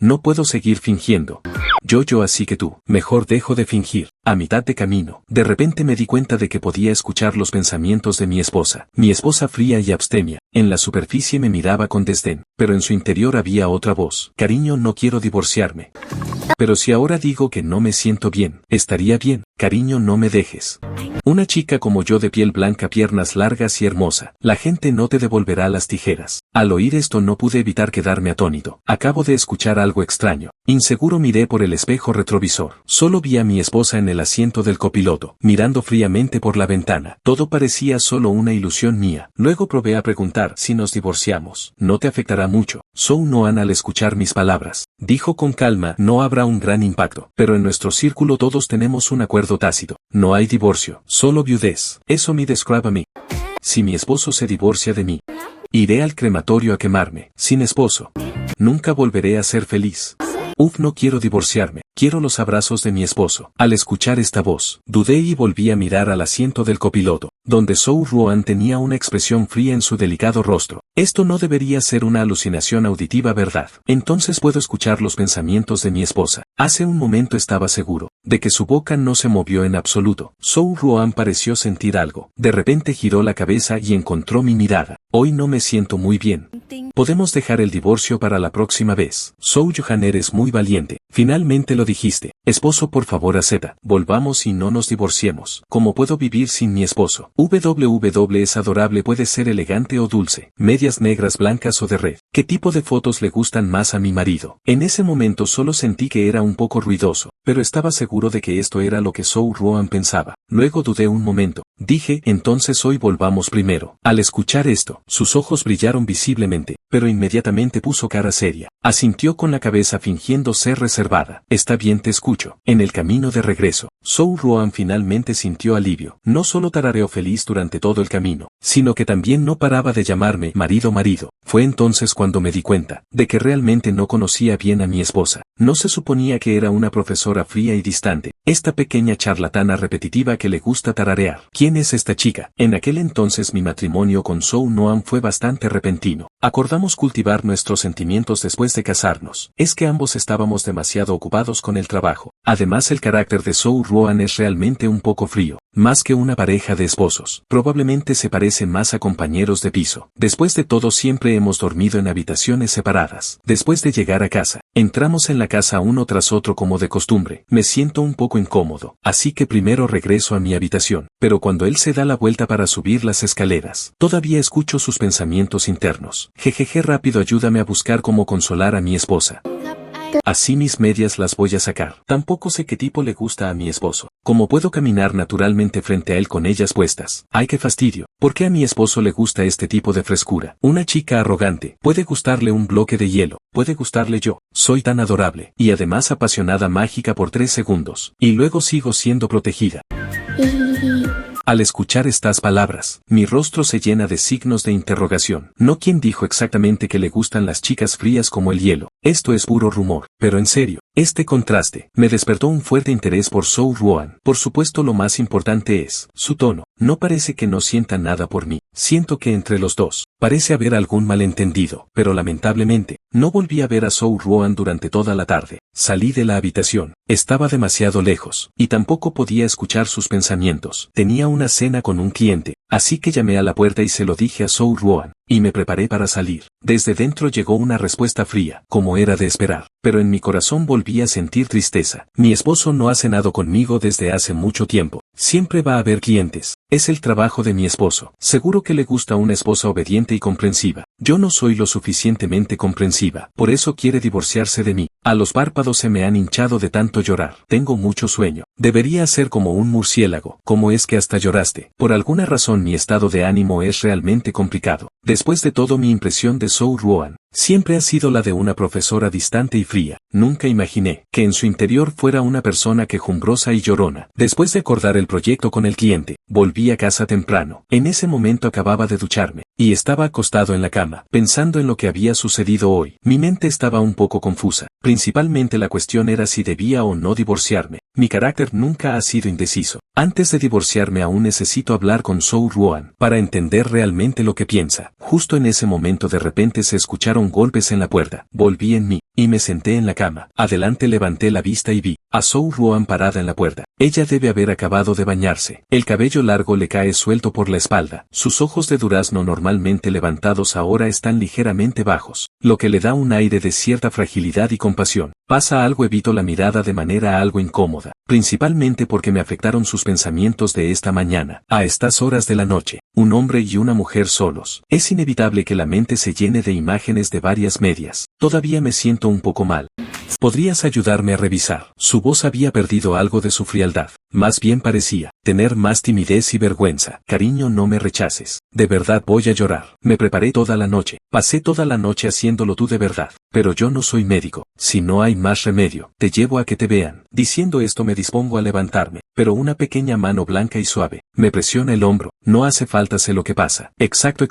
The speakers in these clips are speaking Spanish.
No puedo seguir fingiendo. Yo así que tú, mejor dejo de fingir. A mitad de camino, de repente me di cuenta de que podía escuchar los pensamientos de mi esposa. Mi esposa fría y abstemia, en la superficie me miraba con desdén, pero en su interior había otra voz. Cariño, no quiero divorciarme. Pero si ahora digo que no me siento bien, estaría bien. Cariño, no me dejes. Una chica como yo de piel blanca, piernas largas y hermosa. La gente no te devolverá las tijeras. Al oír esto no pude evitar quedarme atónito. Acabo de escuchar algo extraño. Inseguro miré por el espejo retrovisor. Solo vi a mi esposa en el asiento del copiloto, mirando fríamente por la ventana. Todo parecía solo una ilusión mía. Luego probé a preguntar: si nos divorciamos, ¿no te afectará mucho? Soo No-an, al escuchar mis palabras, dijo con calma: no habrá un gran impacto, pero en nuestro círculo todos tenemos un acuerdo tácito. No hay divorcio, solo viudez. Eso me describe a mí. Si mi esposo se divorcia de mí, iré al crematorio a quemarme. Sin esposo, nunca volveré a ser feliz. No quiero divorciarme, quiero los abrazos de mi esposo. Al escuchar esta voz, dudé y volví a mirar al asiento del copiloto, donde Soo No-an tenía una expresión fría en su delicado rostro. Esto no debería ser una alucinación auditiva, ¿verdad? Entonces puedo escuchar los pensamientos de mi esposa. Hace un momento estaba seguro de que su boca no se movió en absoluto. Soo No-an pareció sentir algo. De repente giró la cabeza y encontró mi mirada. Hoy no me siento muy bien. Podemos dejar el divorcio para la próxima vez. Soo Johan, eres muy valiente. Finalmente lo dijiste. Esposo, por favor acepta. Volvamos y no nos divorciemos. ¿Cómo puedo vivir sin mi esposo? Es adorable, puede ser elegante o dulce. Medias negras, blancas o de red. ¿Qué tipo de fotos le gustan más a mi marido? En ese momento solo sentí que era un poco ruidoso, pero estaba seguro de que esto era lo que Soo No-an pensaba. Luego dudé un momento. Dije: entonces hoy volvamos primero. Al escuchar esto, sus ojos brillaron visiblemente, pero inmediatamente puso cara seria. Asintió con la cabeza fingiendo ser reservada. Está bien, te escucho. En el camino de regreso, Soo No-an finalmente sintió alivio. No solo tarareó feliz durante todo el camino, sino que también no paraba de llamarme marido. Fue entonces cuando me di cuenta de que realmente no conocía bien a mi esposa. No se suponía que era una profesora fría y distante, esta pequeña charlatana repetitiva que le gusta tararear. ¿Quién es esta chica? En aquel entonces mi matrimonio con Soo No-an fue bastante repentino. Acordamos cultivar nuestros sentimientos después de casarnos. Es que ambos estábamos demasiado ocupados con el trabajo. Además, el carácter de Soo No-an es realmente un poco frío. Más que una pareja de esposos, probablemente se parece más a compañeros de piso. Después de todo, siempre hemos dormido en habitaciones separadas. Después de llegar a casa, entramos en la casa uno tras otro como de costumbre. Me siento un poco incómodo, así que primero regreso a mi habitación. Pero cuando él se da la vuelta para subir las escaleras, todavía escucho sus pensamientos internos. Jejeje, rápido, ayúdame a buscar cómo consolar a mi esposa. Así mis medias las voy a sacar. Tampoco sé qué tipo le gusta a mi esposo. ¿Cómo puedo caminar naturalmente frente a él con ellas puestas? ¡Ay, qué fastidio! ¿Por qué a mi esposo le gusta este tipo de frescura? Una chica arrogante. Puede gustarle un bloque de hielo. Puede gustarle yo. Soy tan adorable. Y además apasionada, mágica por 3 segundos. Y luego sigo siendo protegida. Al escuchar estas palabras, mi rostro se llena de signos de interrogación. No, ¿quién dijo exactamente que le gustan las chicas frías como el hielo? Esto es puro rumor, pero en serio, este contraste me despertó un fuerte interés por Soo No-an. Por supuesto, lo más importante es su tono. No parece que no sienta nada por mí. Siento que entre los dos parece haber algún malentendido, pero lamentablemente no volví a ver a Soo No-an durante toda la tarde. Salí de la habitación. Estaba demasiado lejos, y tampoco podía escuchar sus pensamientos. Tenía una cena con un cliente, así que llamé a la puerta y se lo dije a Soo No-an, y me preparé para salir. Desde dentro llegó una respuesta fría, como era de esperar, pero en mi corazón volví a sentir tristeza. Mi esposo no ha cenado conmigo desde hace mucho tiempo. Siempre va a haber clientes. Es el trabajo de mi esposo. Seguro que le gusta una esposa obediente y comprensiva. Yo no soy lo suficientemente comprensiva. Por eso quiere divorciarse de mí. A los párpados se me han hinchado de tanto llorar. Tengo mucho sueño. Debería ser como un murciélago. ¿Cómo es que hasta lloraste? Por alguna razón mi estado de ánimo es realmente complicado. Después de todo, mi impresión de Soo No-an siempre ha sido la de una profesora distante y fría. Nunca imaginé que en su interior fuera una persona quejumbrosa y llorona. Después de acordar el proyecto con el cliente, volví a casa temprano. En ese momento acababa de ducharme, y estaba acostado en la cama, pensando en lo que había sucedido hoy. Mi mente estaba un poco confusa. Principalmente la cuestión era si debía o no divorciarme. Mi carácter nunca ha sido indeciso. Antes de divorciarme aún necesito hablar con Soo No-an para entender realmente lo que piensa. Justo en ese momento de repente se escucharon golpes en la puerta. Volví en mí. y me senté en la cama. Adelante levanté la vista y vi a Zhou Ruan parada en la puerta. Ella debe haber acabado de bañarse. El cabello largo le cae suelto por la espalda. Sus ojos de durazno normalmente levantados ahora están ligeramente bajos, lo que le da un aire de cierta fragilidad y compasión. Pasa algo, evito la mirada de manera algo incómoda, principalmente porque me afectaron sus pensamientos de esta mañana. A estas horas de la noche, un hombre y una mujer solos. Es inevitable que la mente se llene de imágenes de varias medias. Todavía me siento un poco mal. ¿Podrías ayudarme a revisar? Su voz había perdido algo de su frialdad. Más bien parecía tener más timidez y vergüenza. Cariño, no me rechaces. De verdad voy a llorar. Me preparé toda la noche. Pasé toda la noche haciéndolo tú de verdad. Pero yo no soy médico. Si no hay más remedio, te llevo a que te vean. Diciendo esto me dispongo a levantarme, pero una pequeña mano blanca y suave me presiona el hombro. No hace falta, sé lo que pasa. Exacto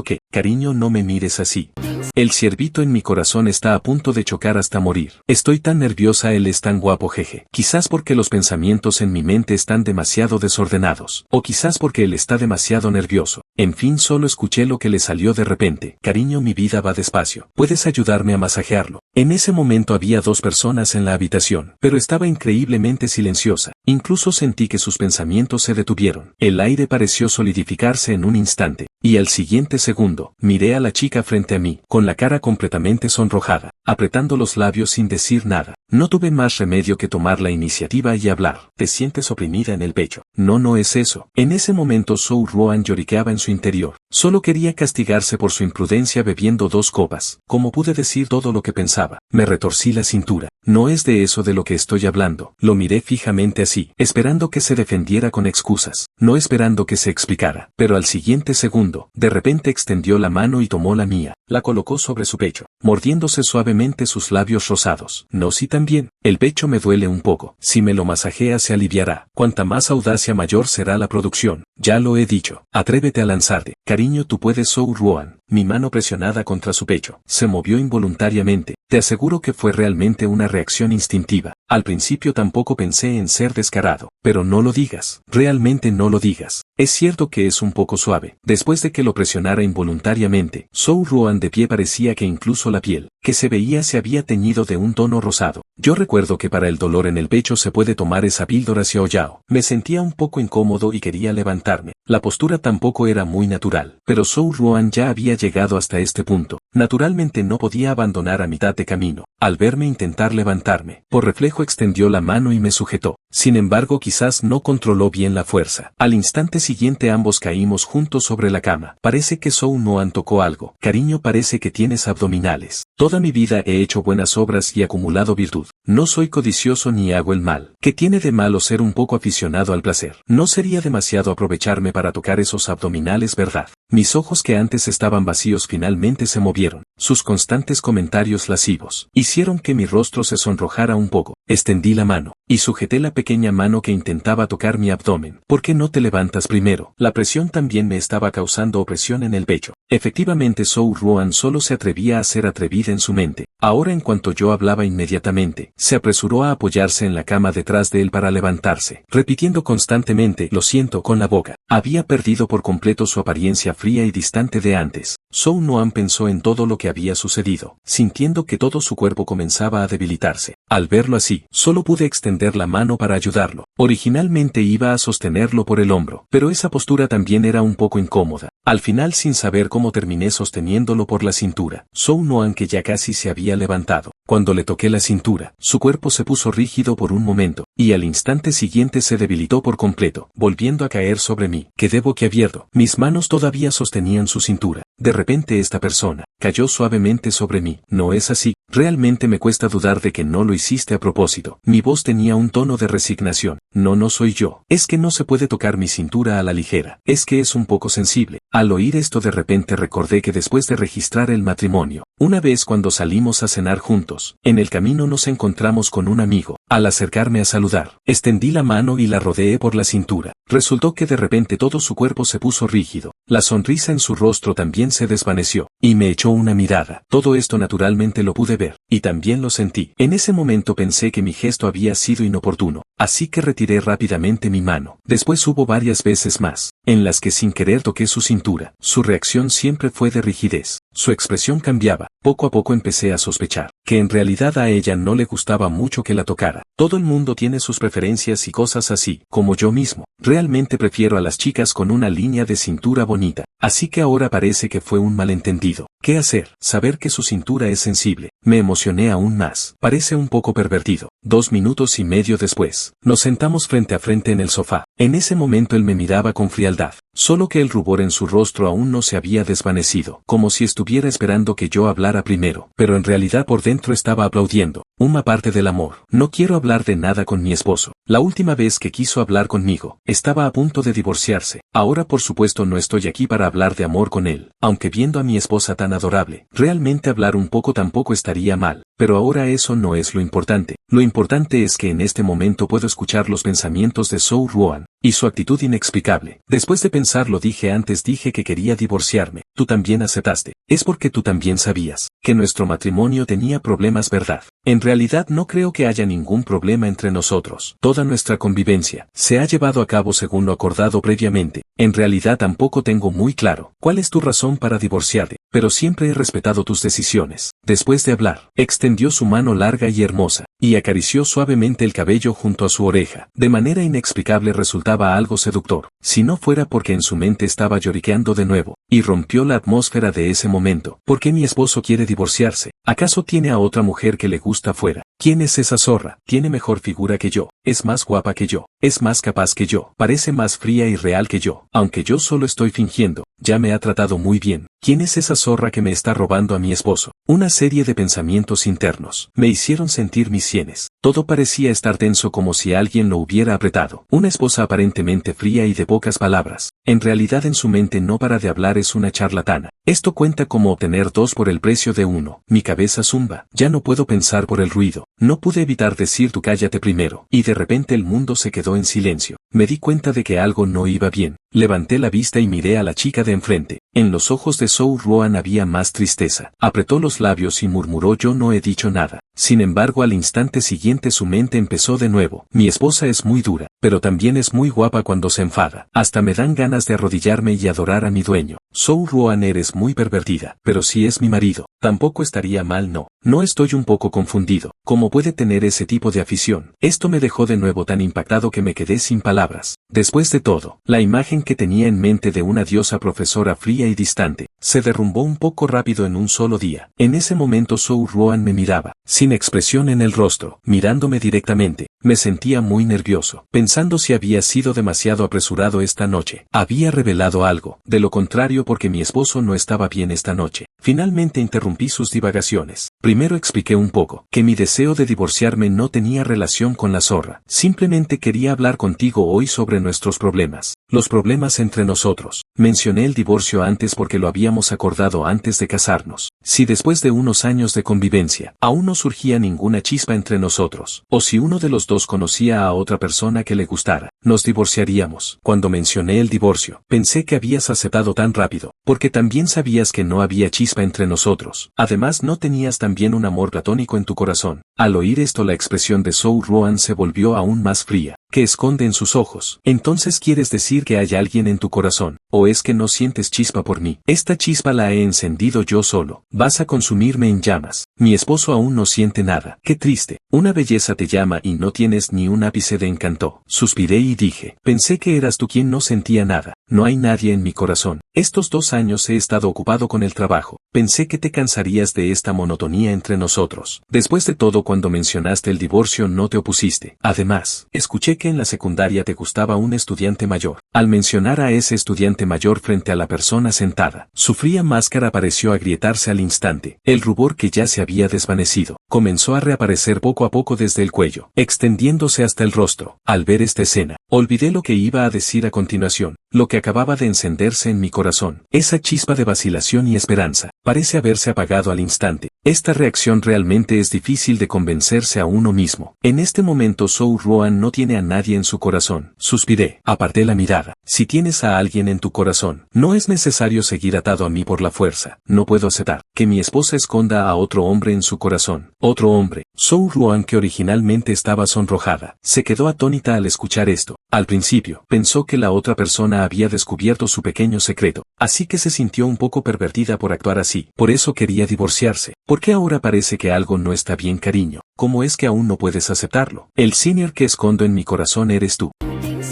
que, cariño, no me mires así. El ciervito en mi corazón está a punto de chocar hasta morir. Estoy tan nerviosa, él es tan guapo, jeje. Quizás porque los pensamientos en mi mente están demasiado desordenados. O quizás porque él está demasiado nervioso. En fin, solo escuché lo que le salió de repente. Cariño, mi vida va despacio. ¿Puedes ayudarme a masajearlo? En ese momento había 2 personas en la habitación, pero estaba increíblemente silenciosa. Incluso sentí que sus pensamientos se detuvieron. El aire pareció solidificarse en un instante. Y al siguiente segundo, miré a la chica frente a mí, con la cara completamente sonrojada, apretando los labios sin decir nada. No tuve más remedio que tomar la iniciativa y hablar. ¿Te sientes oprimida en el pecho? No es eso. En ese momento Zhou Ruan lloriqueaba en su interior. Solo quería castigarse por su imprudencia bebiendo 2 copas. ¿Cómo pude decir todo lo que pensaba? Me retorcí la cintura. No es de eso de lo que estoy hablando. Lo miré fijamente así, esperando que se defendiera con excusas, no esperando que se explicara. Pero al siguiente segundo, de repente extendió la mano y tomó la mía. La colocó sobre su pecho, mordiéndose suavemente sus labios rosados. No, sí, también. El pecho me duele un poco. Si me lo masajea se aliviará. Cuanta más audacia, mayor será la producción. Ya lo he dicho. Atrévete a lanzarte. Cariño, tú puedes. Zhou Ruan. Mi mano presionada contra su pecho se movió involunariamente. Te aseguro que fue realmente una reacción instintiva. Al principio tampoco pensé en ser descarado. Pero no lo digas. Realmente no lo digas. Es cierto que es un poco suave. Después de que lo presionara involuntariamente, Zhou Ruan de pie parecía que incluso la piel que se veía se había teñido de un tono rosado. Yo recuerdo que para el dolor en el pecho se puede tomar esa píldora Xiaoyao. Me sentía un poco incómodo y quería levantarme. La postura tampoco era muy natural. Pero Zhou Ruan ya había llegado hasta este punto. Naturalmente no podía abandonar a mitad de camino. Al verme intentar levantarme, por reflejo extendió la mano y me sujetó. Sin embargo, quizás no controló bien la fuerza. Al instante siguiente ambos caímos juntos sobre la cama. Parece que Zhou Ruan tocó algo. Cariño, parece que tienes abdominales. Toda mi vida he hecho buenas obras y acumulado virtud. No soy codicioso ni hago el mal. ¿Qué tiene de malo ser un poco aficionado al placer? No sería demasiado aprovecharme para tocar esos abdominales, ¿verdad? Mis ojos, que antes estaban vacíos, finalmente se movieron. Sus constantes comentarios lascivos hicieron que mi rostro se sonrojara un poco. Extendí la mano y sujeté la pequeña mano que intentaba tocar mi abdomen. ¿Por qué no te levantas primero? La presión también me estaba causando opresión en el pecho. Efectivamente, Zhou Ruan solo se atrevía a ser atrevida en su mente. Ahora, en cuanto yo hablaba, inmediatamente se apresuró a apoyarse en la cama detrás de él para levantarse, repitiendo constantemente «lo siento» con la boca. Había perdido por completo su apariencia fría y distante de antes. Zhou Ruan pensó en todo lo que había sucedido, sintiendo que todo su cuerpo comenzaba a debilitarse. Al verlo así, solo pude extender la mano para ayudarlo. Originalmente iba a sostenerlo por el hombro, pero esa postura también era un poco incómoda. Al final, sin saber cómo, terminé sosteniéndolo por la cintura. Zhou Ruan, que ya casi se había levantado. Cuando le toqué la cintura, su cuerpo se puso rígido por un momento, y al instante siguiente se debilitó por completo, volviendo a caer sobre mí. Quedé boquiabierto. Mis manos todavía sostenían su cintura. De repente esta persona cayó suavemente sobre mí. ¿No es así? Realmente me cuesta dudar de que no lo hiciste a propósito. Mi voz tenía un tono de resignación. No soy yo. Es que no se puede tocar mi cintura a la ligera. Es que es un poco sensible. Al oír esto, de repente recordé que después de registrar el matrimonio, una vez cuando salimos a cenar juntos, en el camino nos encontramos con un amigo. Al acercarme a saludar, extendí la mano y la rodeé por la cintura. Resultó que de repente todo su cuerpo se puso rígido. La sonrisa en su rostro también se desvaneció, y me echó una mirada. Todo esto naturalmente lo pude ver, y también lo sentí. En ese momento pensé que mi gesto había sido inoportuno, así que retiré rápidamente mi mano. Después hubo varias veces más, en las que sin querer toqué su cintura. Su reacción siempre fue de rigidez. Su expresión cambiaba. Poco a poco empecé a sospechar que en realidad a ella no le gustaba mucho que la tocara. Todo el mundo tiene sus preferencias y cosas así, como yo mismo. Realmente prefiero a las chicas con una línea de cintura bonita. Así que ahora parece que fue un malentendido. ¿Qué hacer? Saber que su cintura es sensible. Me emocioné aún más. Parece un poco pervertido. 2 minutos y medio después, nos sentamos frente a frente en el sofá. En ese momento él me miraba con frialdad. Solo que el rubor en su rostro aún no se había desvanecido, como si estuviera esperando que yo hablara primero, pero en realidad por dentro estaba aplaudiendo. Una parte del amor. No quiero hablar de nada con mi esposo. La última vez que quiso hablar conmigo, estaba a punto de divorciarse. Ahora por supuesto no estoy aquí para hablar de amor con él, aunque viendo a mi esposa tan adorable, realmente hablar un poco tampoco estaría mal, pero ahora eso no es lo importante. Lo importante es que en este momento puedo escuchar los pensamientos de Zhou Ruan, y su actitud inexplicable. Después de pensarlo dije que quería divorciarme. Tú también aceptaste. Es porque tú también sabías que nuestro matrimonio tenía problemas, ¿verdad? En realidad no creo que haya ningún problema entre nosotros. Toda nuestra convivencia se ha llevado a cabo según lo acordado previamente. En realidad tampoco tengo muy claro cuál es tu razón para divorciarte, pero siempre he respetado tus decisiones. Después de hablar, extendió su mano larga y hermosa, y acarició suavemente el cabello junto a su oreja. De manera inexplicable resultaba algo seductor, si no fuera porque en su mente estaba lloriqueando de nuevo, y rompió la atmósfera de ese momento. ¿Por qué mi esposo quiere divorciarse? ¿Acaso tiene a otra mujer que le gusta fuera? ¿Quién es esa zorra? Tiene mejor figura que yo, es más guapa que yo, es más capaz que yo, parece más fría y real que yo, aunque yo solo estoy fingiendo, ya me ha tratado muy bien. ¿Quién es esa zorra que me está robando a mi esposo? Una serie de pensamientos internos me hicieron sentir mis sienes. Todo parecía estar tenso como si alguien lo hubiera apretado. Una esposa aparentemente fría y de pocas palabras. En realidad en su mente no para de hablar, es una charlatana. Esto cuenta como obtener 2 por el precio de 1. Mi cabeza zumba. Ya no puedo pensar por el ruido. No pude evitar decir tú cállate primero. Y de repente el mundo se quedó en silencio. Me di cuenta de que algo no iba bien. Levanté la vista y miré a la chica de enfrente. En los ojos de Zhou Ruan había más tristeza. Apretó los labios y murmuró: yo no he dicho nada. Sin embargo, al instante siguiente su mente empezó de nuevo. Mi esposa es muy dura, pero también es muy guapa cuando se enfada. Hasta me dan ganas de arrodillarme y adorar a mi dueño. Zhou Ruan, eres muy pervertida, pero si es mi marido, tampoco estaría mal, ¿no? No estoy un poco confundido. ¿Cómo puede tener ese tipo de afición? Esto me dejó de nuevo tan impactado que me quedé sin palabras. Después de todo, la imagen que tenía en mente de una diosa profesora fría y distante, se derrumbó un poco rápido en un solo día. En ese momento Zhou Ruan me miraba, sin expresión en el rostro, mirándome directamente. Me sentía muy nervioso, pensando si había sido demasiado apresurado esta noche. Había revelado algo, de lo contrario porque mi esposo no estaba bien esta noche. Finalmente interrumpí sus divagaciones. Primero expliqué un poco, que mi deseo de divorciarme no tenía relación con la zorra. Simplemente quería hablar contigo hoy sobre nuestros problemas. Los problemas entre nosotros. Mencioné el divorcio antes porque lo habíamos acordado antes de casarnos. Si después de unos años de convivencia, aún no surgía ninguna chispa entre nosotros, o si uno de los dos conocía a otra persona que le gustara, nos divorciaríamos. Cuando mencioné el divorcio, pensé que habías aceptado tan rápido, porque también sabías que no había chispa entre nosotros. Además no tenías también un amor platónico en tu corazón. Al oír esto la expresión de Zhou Ruan se volvió aún más fría. ¿Qué esconde en sus ojos? Entonces ¿quieres decir que hay alguien en tu corazón? ¿O es que no sientes chispa por mí? Esta chispa la he encendido yo solo. Vas a consumirme en llamas. Mi esposo aún no siente nada. Qué triste. Una belleza te llama y no tienes ni un ápice de encanto. Suspiré y dije, pensé que eras tú quien no sentía nada. No hay nadie en mi corazón. Estos 2 años he estado ocupado con el trabajo. Pensé que te cansarías de esta monotonía entre nosotros. Después de todo, cuando mencionaste el divorcio no te opusiste. Además, escuché que en la secundaria te gustaba un estudiante mayor. Al mencionar a ese estudiante mayor frente a la persona sentada, su fría máscara pareció agrietarse al instante. El rubor que ya se había desvanecido, comenzó a reaparecer poco a poco desde el cuello, extendiéndose hasta el rostro. Al ver esta escena, olvidé lo que iba a decir a continuación, lo que acababa de encenderse en mi corazón. Esa chispa de vacilación y esperanza, parece haberse apagado al instante. Esta reacción realmente es difícil de convencerse a uno mismo. En este momento Zhou Ruan no tiene a nadie en su corazón. Suspiré, aparté la mirada. Si tienes a alguien en tu corazón, no es necesario seguir atado a mí por la fuerza. No puedo aceptar que mi esposa esconda a otro hombre en su corazón. Otro hombre. Zhou Ruan, que originalmente estaba sonrojada, se quedó atónita al escuchar esto. Al principio, pensó que la otra persona había descubierto su pequeño secreto, así que se sintió un poco pervertida por actuar así. Por eso quería divorciarse. ¿Por qué ahora parece que algo no está bien, cariño? ¿Cómo es que aún no puedes aceptarlo? El senior que escondo en mi corazón eres tú.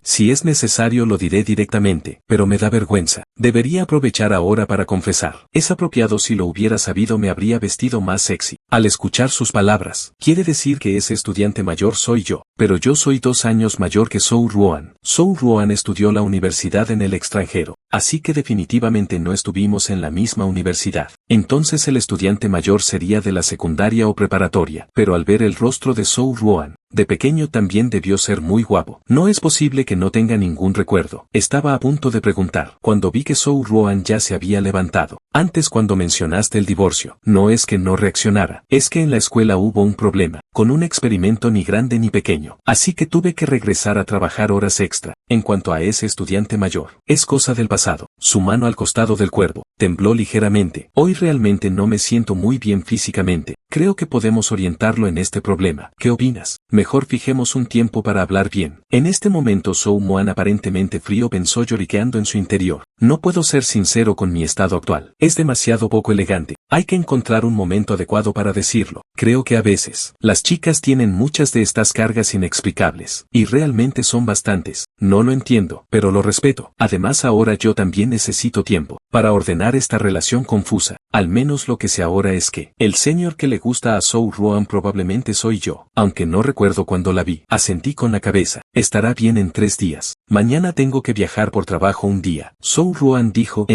Si es necesario lo diré directamente, pero me da vergüenza. Debería aprovechar ahora para confesar. Es apropiado, si lo hubiera sabido me habría vestido más sexy. Al escuchar sus palabras, quiere decir que ese estudiante mayor soy yo, pero yo soy 2 años mayor que Zhou Ruan. Zhou Ruan estudió la universidad en el extranjero, así que definitivamente no estuvimos en la misma universidad. Entonces el estudiante mayor sería de la secundaria o preparatoria, pero al ver el rostro de Zhou Ruan, de pequeño también debió ser muy guapo. No es posible que no tenga ningún recuerdo. Estaba a punto de preguntar, cuando vi que Zhou Ruan ya se había levantado. Antes, cuando mencionaste el divorcio, no es que no reaccionara, es que en la escuela hubo un problema, con un experimento ni grande ni pequeño. Así que tuve que regresar a trabajar horas extra. En cuanto a ese estudiante mayor, es cosa del pasado. Su mano al costado del cuerpo tembló ligeramente. Hoy realmente no me siento muy bien físicamente. Creo que podemos orientarlo en este problema. ¿Qué opinas? Mejor fijemos un tiempo para hablar bien. En este momento Zhou Muan, aparentemente frío, pensó lloriqueando en su interior. No puedo ser sincero con mi estado actual. Es demasiado poco elegante. Hay que encontrar un momento adecuado para decirlo. Creo que a veces, las chicas tienen muchas de estas cargas inexplicables. Y realmente son bastantes. No lo entiendo, pero lo respeto. Además, ahora yo también necesito tiempo para ordenar esta relación confusa. Al menos lo que sé ahora es que el señor que le gusta a Zhou Ruan probablemente soy yo, aunque no recuerdo cuándo la vi. Asentí con la cabeza. Estará bien en 3 días. Mañana tengo que viajar por trabajo un día. Zhou Ruan dijo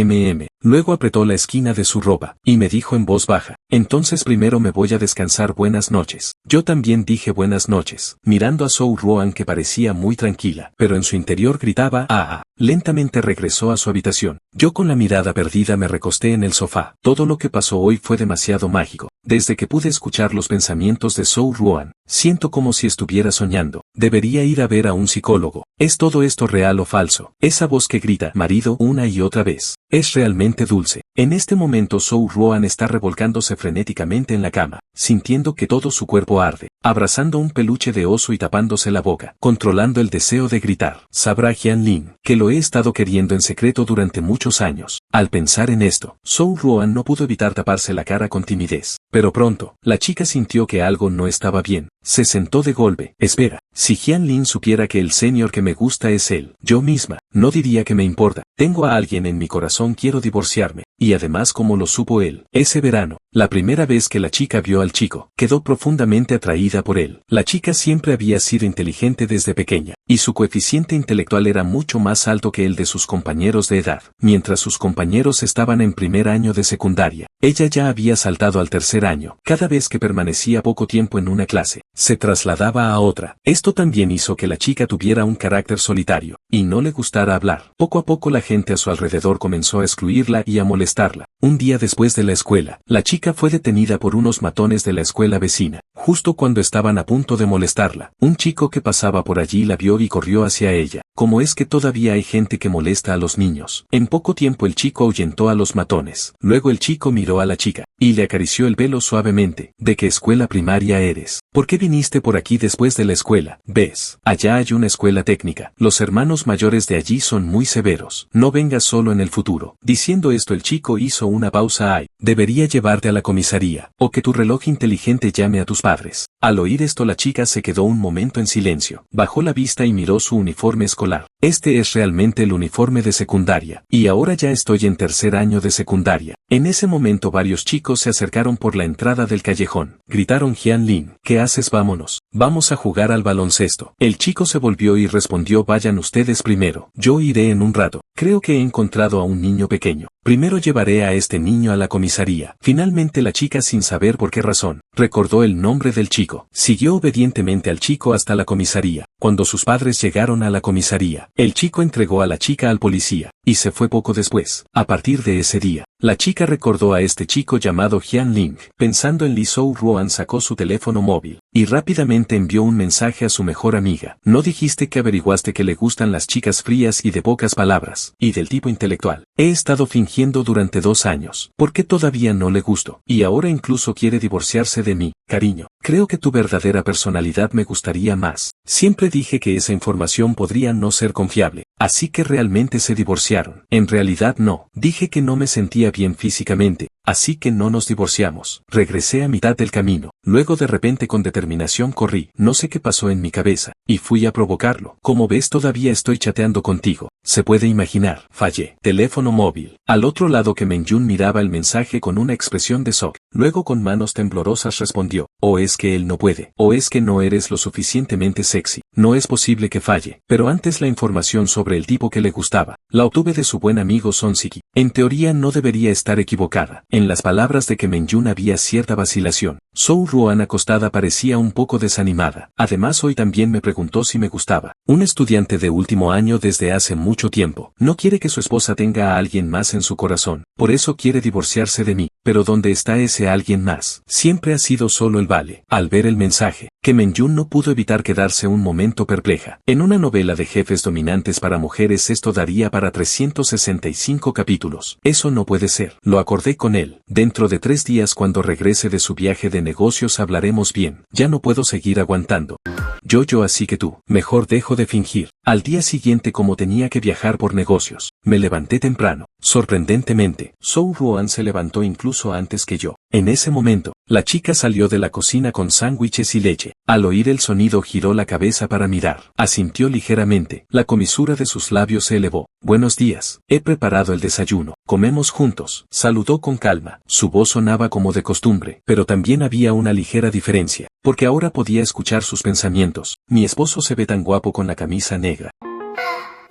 Luego apretó la esquina de su ropa y me dijo en voz baja, entonces primero me voy a descansar, buenas noches. Yo también dije buenas noches, mirando a Zhou Ruan, que parecía muy tranquila, pero en su interior gritaba ¡ah! Lentamente regresó a su habitación. Yo, con la mirada perdida, me recosté en el sofá. Todo lo que pasó hoy fue demasiado mágico. Desde que pude escuchar los pensamientos de Zhou Ruan, siento como si estuviera soñando. Debería ir a ver a un psicólogo. ¿Es todo esto real o falso? Esa voz que grita marido una y otra vez, es realmente dulce. En este momento Zhou Ruan está revolcándose frenéticamente en la cama, sintiendo que todo su cuerpo arde, abrazando un peluche de oso y tapándose la boca, controlando el deseo de gritar. Sabrá Jianlin que lo he estado queriendo en secreto durante muchos años. Al pensar en esto, Zhou Ruan no pudo evitar taparse la cara con timidez. Pero pronto, la chica sintió que algo no estaba bien. Se sentó de golpe. Espera, si Jianlin supiera que el señor que me gusta es él, yo misma, no diría que me importa. Tengo a alguien en mi corazón, quiero divorciarme. Y además, como lo supo él, ese verano, la primera vez que la chica vio al chico, quedó profundamente atraída por él. La chica siempre había sido inteligente desde pequeña, y su coeficiente intelectual era mucho más alto que el de sus compañeros de edad. Mientras sus compañeros estaban en primer año de secundaria, ella ya había saltado al tercer año. Cada vez que permanecía poco tiempo en una clase, se trasladaba a otra. Esto también hizo que la chica tuviera un carácter solitario, y no le gustara hablar. Poco a poco la gente a su alrededor comenzó a excluirla y a molestarla. Un día después de la escuela, la chica fue detenida por unos matones de la escuela vecina. Justo cuando estaban a punto de molestarla, un chico que pasaba por allí la vio y corrió hacia ella. ¿Cómo es que todavía hay gente que molesta a los niños? En poco tiempo el chico ahuyentó a los matones. Luego el chico miró a la chica y le acarició el pelo suavemente. ¿De qué escuela primaria eres? ¿Por qué viniste por aquí después de la escuela? ¿Ves? Allá hay una escuela técnica. Los hermanos mayores de allí son muy severos. No vengas solo en el futuro. Diciendo esto, el chico hizo una pausa. Ay, debería llevarte a la comisaría, o que tu reloj inteligente llame a tus padres. Al oír esto, la chica se quedó un momento en silencio. Bajó la vista y miró su uniforme escolar. Este es realmente el uniforme de secundaria. Y ahora ya estoy en tercer año de secundaria. En ese momento varios chicos se acercaron por la entrada del callejón. Gritaron Jianlin, ¿qué haces? Vámonos. Vamos a jugar al baloncesto. El chico se volvió y respondió, vayan ustedes primero. Yo iré en un rato. Creo que he encontrado a un niño pequeño. Primero llevaré a este niño a la comisaría. Finalmente la chica, sin saber por qué razón, recordó el nombre del chico. Siguió obedientemente al chico hasta la comisaría. Cuando sus padres llegaron a la comisaría, el chico entregó a la chica al policía, y se fue poco después. A partir de ese día, la chica recordó a este chico llamado Jianling. Pensando en Li, Zhou Ruan sacó su teléfono móvil, y rápidamente envió un mensaje a su mejor amiga. ¿No dijiste que averiguaste que le gustan las chicas frías y de pocas palabras, y del tipo intelectual? He estado fingiendo durante 2 años. ¿Por qué todavía no le gusto? Y ahora incluso quiere divorciarse de mí. Cariño, Creo que tu verdadera personalidad me gustaría más. Siempre dije que esa información podría no ser confiable. Así que realmente se divorciaron. En realidad no. Dije que no me sentía bien físicamente. Así que no nos divorciamos. Regresé a mitad del camino. Luego de repente con determinación corrí. No sé qué pasó en mi cabeza. Y fui a provocarlo. Como ves, todavía estoy chateando contigo. Se puede imaginar. Fallé. Teléfono móvil. Al otro lado que Menjun miraba el mensaje con una expresión de shock. Luego con manos temblorosas respondió. O es que él no puede. O es que no eres lo suficientemente sexy. No es posible que falle. Pero antes la información sobre el tipo que le gustaba. La obtuve de su buen amigo Sonsiki. En teoría no debería estar equivocada. En las palabras de que Menjun había cierta vacilación. Soo Ruan acostada parecía un poco desanimada. Además hoy también me preguntó si me gustaba. Un estudiante de último año desde hace mucho tiempo. No quiere que su esposa tenga a alguien más en su corazón. Por eso quiere divorciarse de mí. Pero ¿dónde está ese alguien más? Siempre ha sido solo el Vale. Al ver el mensaje, que Menjun no pudo evitar quedarse un momento perpleja. En una novela de jefes dominantes para mujeres esto daría para 365 capítulos. Eso no puede ser. Lo acordé con él. Dentro de 3 días cuando regrese de su viaje de negocios hablaremos bien. Ya no puedo seguir aguantando. Yo así que tú, mejor dejo de fingir. Al día siguiente como tenía que viajar por negocios, me levanté temprano. Sorprendentemente, Soo Ruan se levantó incluso antes que yo. En ese momento, la chica salió de la cocina con sándwiches y leche. Al oír el sonido giró la cabeza para mirar. Asintió ligeramente. La comisura de sus labios se elevó. Buenos días. He preparado el desayuno. Comemos juntos. Saludó con calma. Su voz sonaba como de costumbre, pero también había una ligera diferencia, porque ahora podía escuchar sus pensamientos. Mi esposo se ve tan guapo con la camisa negra.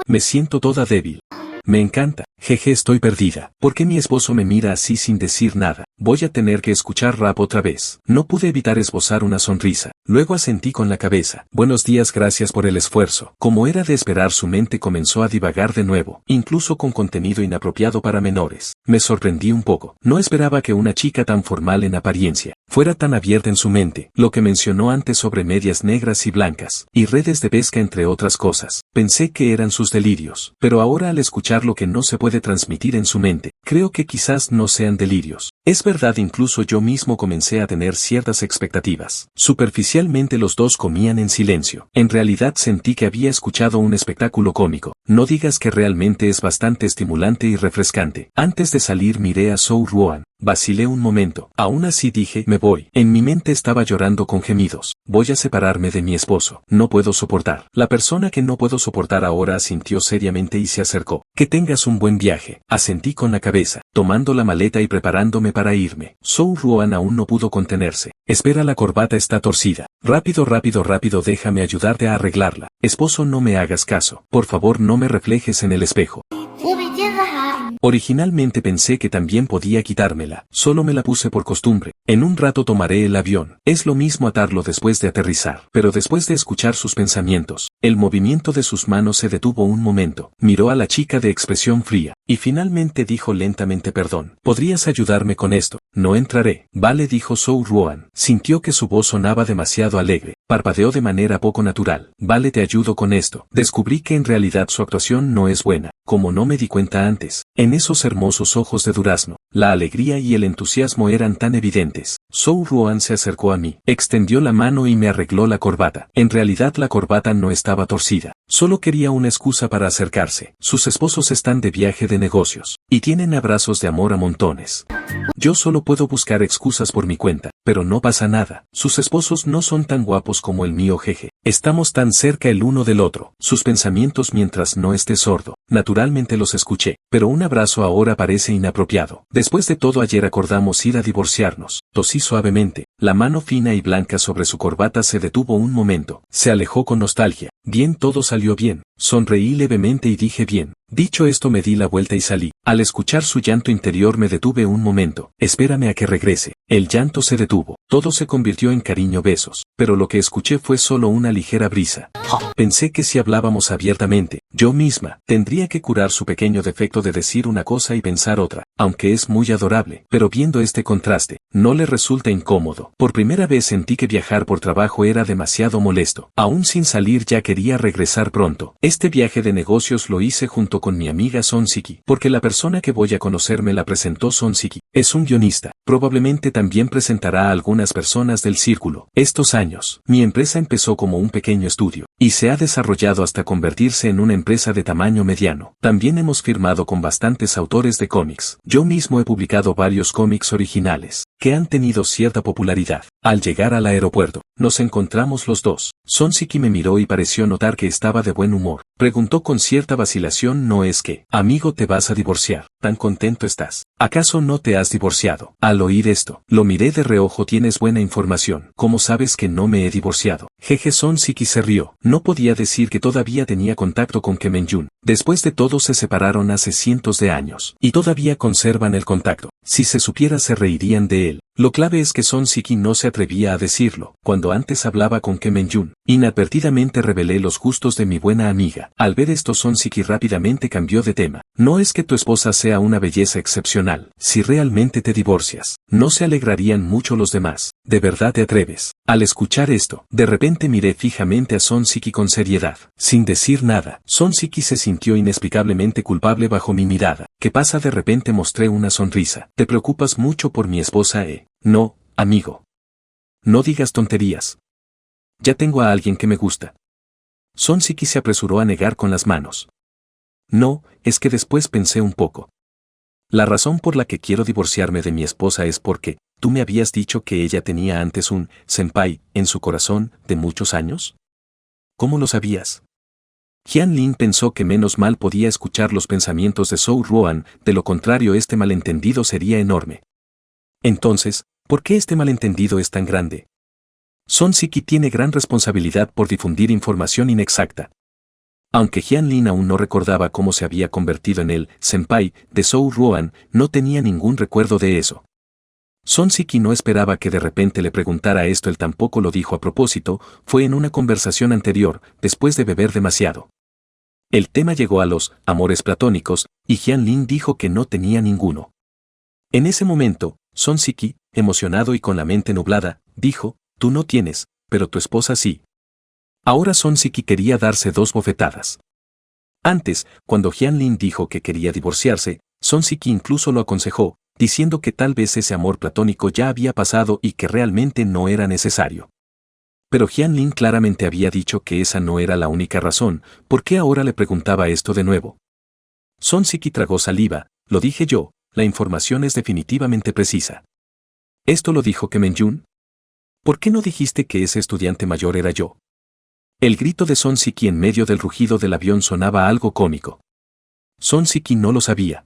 Me siento toda débil. Me encanta. Jeje, estoy perdida. ¿Por qué mi esposo me mira así sin decir nada? Voy a tener que escuchar rap otra vez. No pude evitar esbozar una sonrisa. Luego asentí con la cabeza. Buenos días, gracias por el esfuerzo. Como era de esperar, su mente comenzó a divagar de nuevo, incluso con contenido inapropiado para menores. Me sorprendí un poco. No esperaba que una chica tan formal en apariencia fuera tan abierta en su mente. Lo que mencionó antes sobre medias negras y blancas, y redes de pesca entre otras cosas. Pensé que eran sus delirios. Pero ahora al escuchar lo que no se puede transmitir en su mente, creo que quizás no sean delirios. Es verdad, incluso yo mismo comencé a tener ciertas expectativas. Superficialmente los dos comían en silencio. En realidad sentí que había escuchado un espectáculo cómico. No digas que realmente es bastante estimulante y refrescante. Antes de salir miré a Soo Ruan. Vacilé un momento. Aún así dije, me voy. En mi mente estaba llorando con gemidos. Voy a separarme de mi esposo. No puedo soportar. La persona que no puedo soportar ahora asintió seriamente y se acercó. Que tengas un buen viaje. Asentí con la cabeza, tomando la maleta y preparándome para irme. Soo Ruan aún no pudo contenerse. Espera, la corbata está torcida. Rápido, déjame ayudarte a arreglarla. Esposo, no me hagas caso. Por favor, no me reflejes en el espejo. Originalmente pensé que también podía quitármela, solo me la puse por costumbre. En un rato tomaré el avión. Es lo mismo atarlo después de aterrizar. Pero después de escuchar sus pensamientos, el movimiento de sus manos se detuvo un momento. Miró a la chica de expresión fría, y finalmente dijo lentamente, perdón. ¿Podrías ayudarme con esto? No entraré. Vale, dijo Soo Ruan. Sintió que su voz sonaba demasiado alegre. Parpadeó de manera poco natural. Vale, te ayudo con esto. Descubrí que en realidad su actuación no es buena, como no me di cuenta antes. En esos hermosos ojos de durazno, la alegría y el entusiasmo eran tan evidentes. Soo Ruan se acercó a mí, extendió la mano y me arregló la corbata. En realidad la corbata no estaba torcida. Solo quería una excusa para acercarse. Sus esposos están de viaje de negocios, y tienen abrazos de amor a montones. Yo solo puedo buscar excusas por mi cuenta, pero no pasa nada. Sus esposos no son tan guapos como el mío, jeje. Estamos tan cerca el uno del otro. Sus pensamientos mientras no esté sordo. Naturalmente los escuché, pero un abrazo ahora parece inapropiado. Después de todo, ayer acordamos ir a divorciarnos. Tosí suavemente. La mano fina y blanca sobre su corbata se detuvo un momento. Se alejó con nostalgia. Bien, todo salió bien. Sonreí levemente y dije bien. Dicho esto, me di la vuelta y salí. Al escuchar su llanto interior me detuve un momento. Espérame a que regrese. El llanto se detuvo. Todo se convirtió en cariño, besos. Pero lo que escuché fue solo una ligera brisa. Pensé que si hablábamos abiertamente, yo misma tendría que curar su pequeño defecto de decir una cosa y pensar otra. Aunque es muy adorable. Pero viendo este contraste, no le resulta incómodo. Por primera vez sentí que viajar por trabajo era demasiado molesto. Aún sin salir ya quería regresar pronto. Este viaje de negocios lo hice junto con mi amiga Son Siki, porque la persona que voy a conocer me la presentó Son Siki. Es un guionista. Probablemente también presentará a algunas personas del círculo. Estos años, mi empresa empezó como un pequeño estudio, y se ha desarrollado hasta convertirse en una empresa de tamaño mediano. También hemos firmado con bastantes autores de cómics. Yo mismo he publicado varios cómics originales, que han tenido cierta popularidad. Al llegar al aeropuerto, nos encontramos los dos. Son Siki me miró y pareció notar que estaba de buen humor. Preguntó con cierta vacilación: ¿no es que, amigo, te vas a divorciar? ¿Tan contento estás? ¿Acaso no te has divorciado? Al oír esto, lo miré de reojo. Tienes buena información. ¿Cómo sabes que no me he divorciado? Jeje. Son Siki se rió. No podía decir que todavía tenía contacto con Kim Min-jun. Después de todo se separaron hace cientos de años, y todavía conservan el contacto. Si se supiera se reirían de él. Lo clave es que Son Siki no se atrevía a decirlo. Cuando antes hablaba con Kim Min-jun, inadvertidamente revelé los gustos de mi buena amiga. Al ver esto Son Siki rápidamente cambió de tema. No es que tu esposa sea una belleza excepcional. Si realmente te divorcias, no se alegrarían mucho los demás. ¿De verdad te atreves? Al escuchar esto, de repente miré fijamente a Son Siki con seriedad. Sin decir nada, Son Siki se sintió inexplicablemente culpable bajo mi mirada. ¿Qué pasa? De repente mostré una sonrisa. ¿Te preocupas mucho por mi esposa, No, amigo. No digas tonterías. Ya tengo a alguien que me gusta. Son Siki se apresuró a negar con las manos. No, es que después pensé un poco. La razón por la que quiero divorciarme de mi esposa es porque tú me habías dicho que ella tenía antes un senpai en su corazón de muchos años. ¿Cómo lo sabías? Hyun Lin pensó que menos mal podía escuchar los pensamientos de Soo Roan, de lo contrario este malentendido sería enorme. Entonces, ¿por qué este malentendido es tan grande? Son Siki tiene gran responsabilidad por difundir información inexacta. Aunque Hyun Lin aún no recordaba cómo se había convertido en el senpai de Soo Roan, no tenía ningún recuerdo de eso. Son Siki no esperaba que de repente le preguntara esto. Él tampoco lo dijo a propósito, fue en una conversación anterior, después de beber demasiado. El tema llegó a los amores platónicos, y Hyun Lin dijo que no tenía ninguno. En ese momento, Son Siki, emocionado y con la mente nublada, dijo: tú no tienes, pero tu esposa sí. Ahora Son Siki quería darse dos bofetadas. Antes, cuando Hyun Lin dijo que quería divorciarse, Son Siki incluso lo aconsejó, diciendo que tal vez ese amor platónico ya había pasado y que realmente no era necesario. Pero Hyun Lin claramente había dicho que esa no era la única razón. ¿Por qué ahora le preguntaba esto de nuevo? Son Siki tragó saliva. Lo dije yo, la información es definitivamente precisa. ¿Esto lo dijo Kim Min-jun? ¿Por qué no dijiste que ese estudiante mayor era yo? El grito de Son Siki en medio del rugido del avión sonaba algo cómico. Son Siki no lo sabía.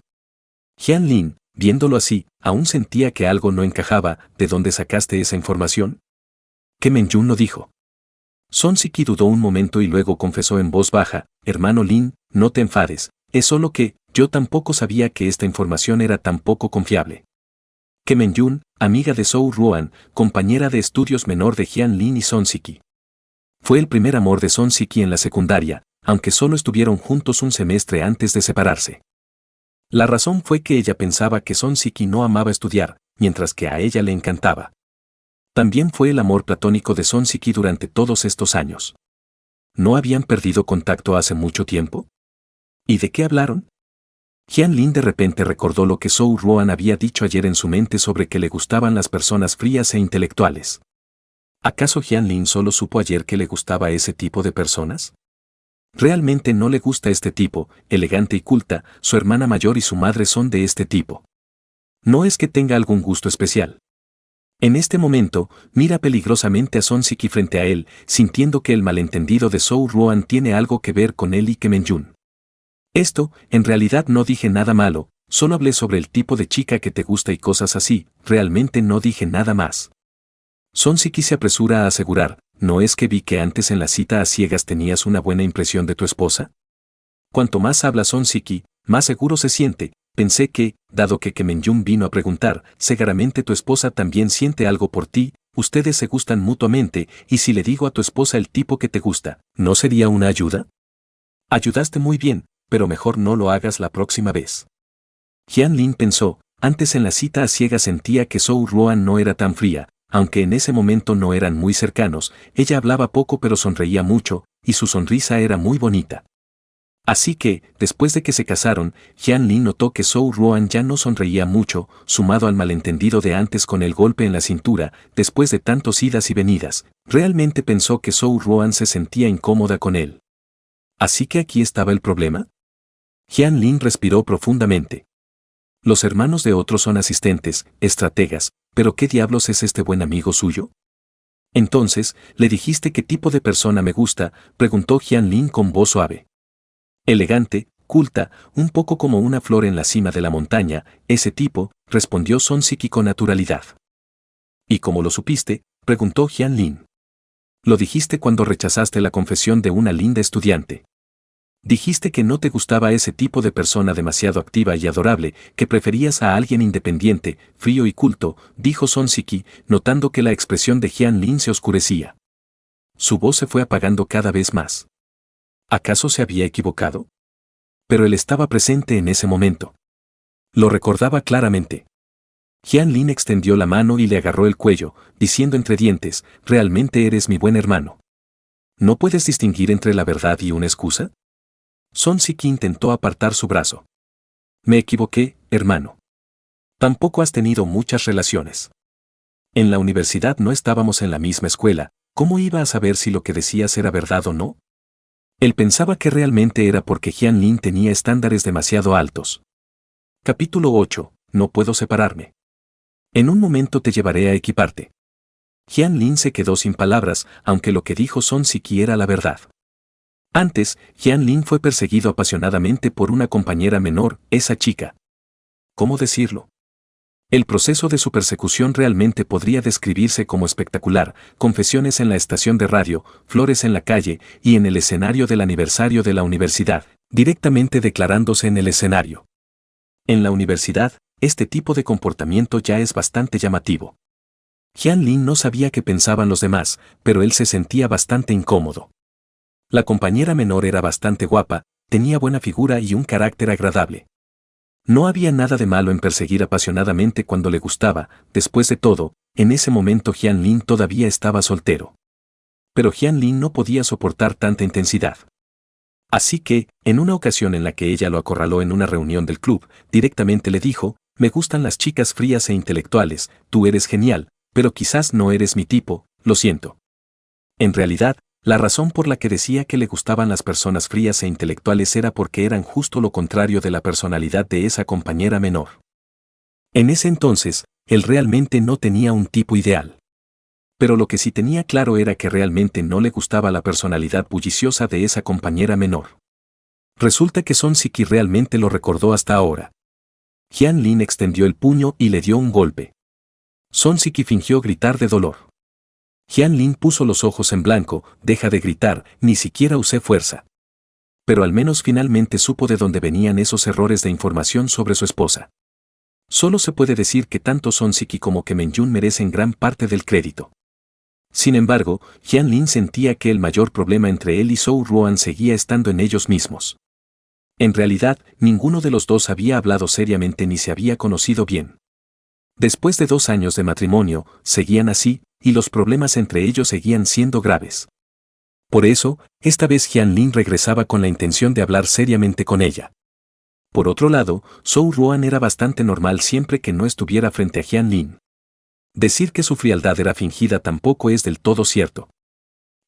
Hyun Lin, viéndolo así, aún sentía que algo no encajaba. ¿De dónde sacaste esa información? Kim Min-jun no dijo. Son Siki dudó un momento y luego confesó en voz baja: hermano Lin, no te enfades, es solo que yo tampoco sabía que esta información era tan poco confiable. Kim Min-jun, amiga de Soo Roan, compañera de estudios menor de Hyun Lin y Son Siki. Fue el primer amor de Son Siki en la secundaria, aunque solo estuvieron juntos un semestre antes de separarse. La razón fue que ella pensaba que Son Siki no amaba estudiar, mientras que a ella le encantaba. También fue el amor platónico de Son Siki durante todos estos años. ¿No habían perdido contacto hace mucho tiempo? ¿Y de qué hablaron? Hyun Lin de repente recordó lo que Soo Roan había dicho ayer en su mente sobre que le gustaban las personas frías e intelectuales. ¿Acaso Hyun Lin solo supo ayer que le gustaba ese tipo de personas? Realmente no le gusta este tipo, elegante y culta. Su hermana mayor y su madre son de este tipo. No es que tenga algún gusto especial. En este momento, mira peligrosamente a Son Siki frente a él, sintiendo que el malentendido de Soo Roan tiene algo que ver con él y Kim Min-jun. Esto, en realidad no dije nada malo, solo hablé sobre el tipo de chica que te gusta y cosas así, realmente no dije nada más. Son Siki se apresura a asegurar: ¿no es que vi que antes en la cita a ciegas tenías una buena impresión de tu esposa? Cuanto más habla Son Siki, más seguro se siente. Pensé que, dado que Kim Min-jun vino a preguntar, seguramente tu esposa también siente algo por ti, ustedes se gustan mutuamente, y si le digo a tu esposa el tipo que te gusta, ¿no sería una ayuda? Ayudaste muy bien, pero mejor no lo hagas la próxima vez. Hyun Lin pensó: Antes en la cita a ciegas sentía que Zhou Ruan no era tan fría, aunque en ese momento no eran muy cercanos, ella hablaba poco pero sonreía mucho, y su sonrisa era muy bonita. Así que, después de que se casaron, Jian Lin notó que Zhou Ruan ya no sonreía mucho, sumado al malentendido de antes con el golpe en la cintura, después de tantos idas y venidas, realmente pensó que Zhou Ruan se sentía incómoda con él. ¿Así que aquí estaba el problema? Jian Lin respiró profundamente. Los hermanos de otros son asistentes, estrategas, pero ¿qué diablos es este buen amigo suyo? Entonces, ¿le dijiste qué tipo de persona me gusta?, preguntó Jian Lin con voz suave. Elegante, culta, un poco como una flor en la cima de la montaña, ese tipo, respondió Song Siki con naturalidad. ¿Y cómo lo supiste?, preguntó Jian Lin. Lo dijiste cuando rechazaste la confesión de una linda estudiante. Dijiste que no te gustaba ese tipo de persona demasiado activa y adorable, que preferías a alguien independiente, frío y culto, dijo Song Siki, notando que la expresión de Jian Lin se oscurecía. Su voz se fue apagando cada vez más. ¿Acaso se había equivocado? Pero él estaba presente en ese momento. Lo recordaba claramente. Jian Lin extendió la mano y le agarró el cuello, diciendo entre dientes, «¿Realmente eres mi buen hermano? ¿No puedes distinguir entre la verdad y una excusa?» Song Siki intentó apartar su brazo. «Me equivoqué, hermano. Tampoco has tenido muchas relaciones. En la universidad no estábamos en la misma escuela, ¿cómo iba a saber si lo que decías era verdad o no?» Él pensaba que realmente era porque Jian Lin tenía estándares demasiado altos. Capítulo 8. No puedo separarme. En un momento te llevaré a equiparte. Jian Lin se quedó sin palabras, aunque lo que dijo Song Siki era la verdad. Antes, Jian Lin fue perseguido apasionadamente por una compañera menor, esa chica. ¿Cómo decirlo? El proceso de su persecución realmente podría describirse como espectacular, confesiones en la estación de radio, flores en la calle y en el escenario del aniversario de la universidad, directamente declarándose en el escenario. En la universidad, este tipo de comportamiento ya es bastante llamativo. Jian Lin no sabía qué pensaban los demás, pero él se sentía bastante incómodo. La compañera menor era bastante guapa, tenía buena figura y un carácter agradable. No había nada de malo en perseguir apasionadamente cuando le gustaba, después de todo, en ese momento Jian Lin todavía estaba soltero. Pero Jian Lin no podía soportar tanta intensidad. Así que, en una ocasión en la que ella lo acorraló en una reunión del club, directamente le dijo, «Me gustan las chicas frías e intelectuales, tú eres genial, pero quizás no eres mi tipo, lo siento». En realidad, la razón por la que decía que le gustaban las personas frías e intelectuales era porque eran justo lo contrario de la personalidad de esa compañera menor. En ese entonces, él realmente no tenía un tipo ideal. Pero lo que sí tenía claro era que realmente no le gustaba la personalidad bulliciosa de esa compañera menor. Resulta que Song Siki realmente lo recordó hasta ahora. Jian Lin extendió el puño y le dio un golpe. Song Siki fingió gritar de dolor. Jian Lin puso los ojos en blanco, «Deja de gritar, ni siquiera usé fuerza». Pero al menos finalmente supo de dónde venían esos errores de información sobre su esposa. Solo se puede decir que tanto Song Siki como que Menjun merecen gran parte del crédito. Sin embargo, Jian Lin sentía que el mayor problema entre él y Zhou Ruan seguía estando en ellos mismos. En realidad, ninguno de los dos había hablado seriamente ni se había conocido bien. Después de 2 años de matrimonio, seguían así, y los problemas entre ellos seguían siendo graves. Por eso, esta vez Jian Lin regresaba con la intención de hablar seriamente con ella. Por otro lado, Zhou Ruan era bastante normal siempre que no estuviera frente a Jian Lin. Decir que su frialdad era fingida tampoco es del todo cierto.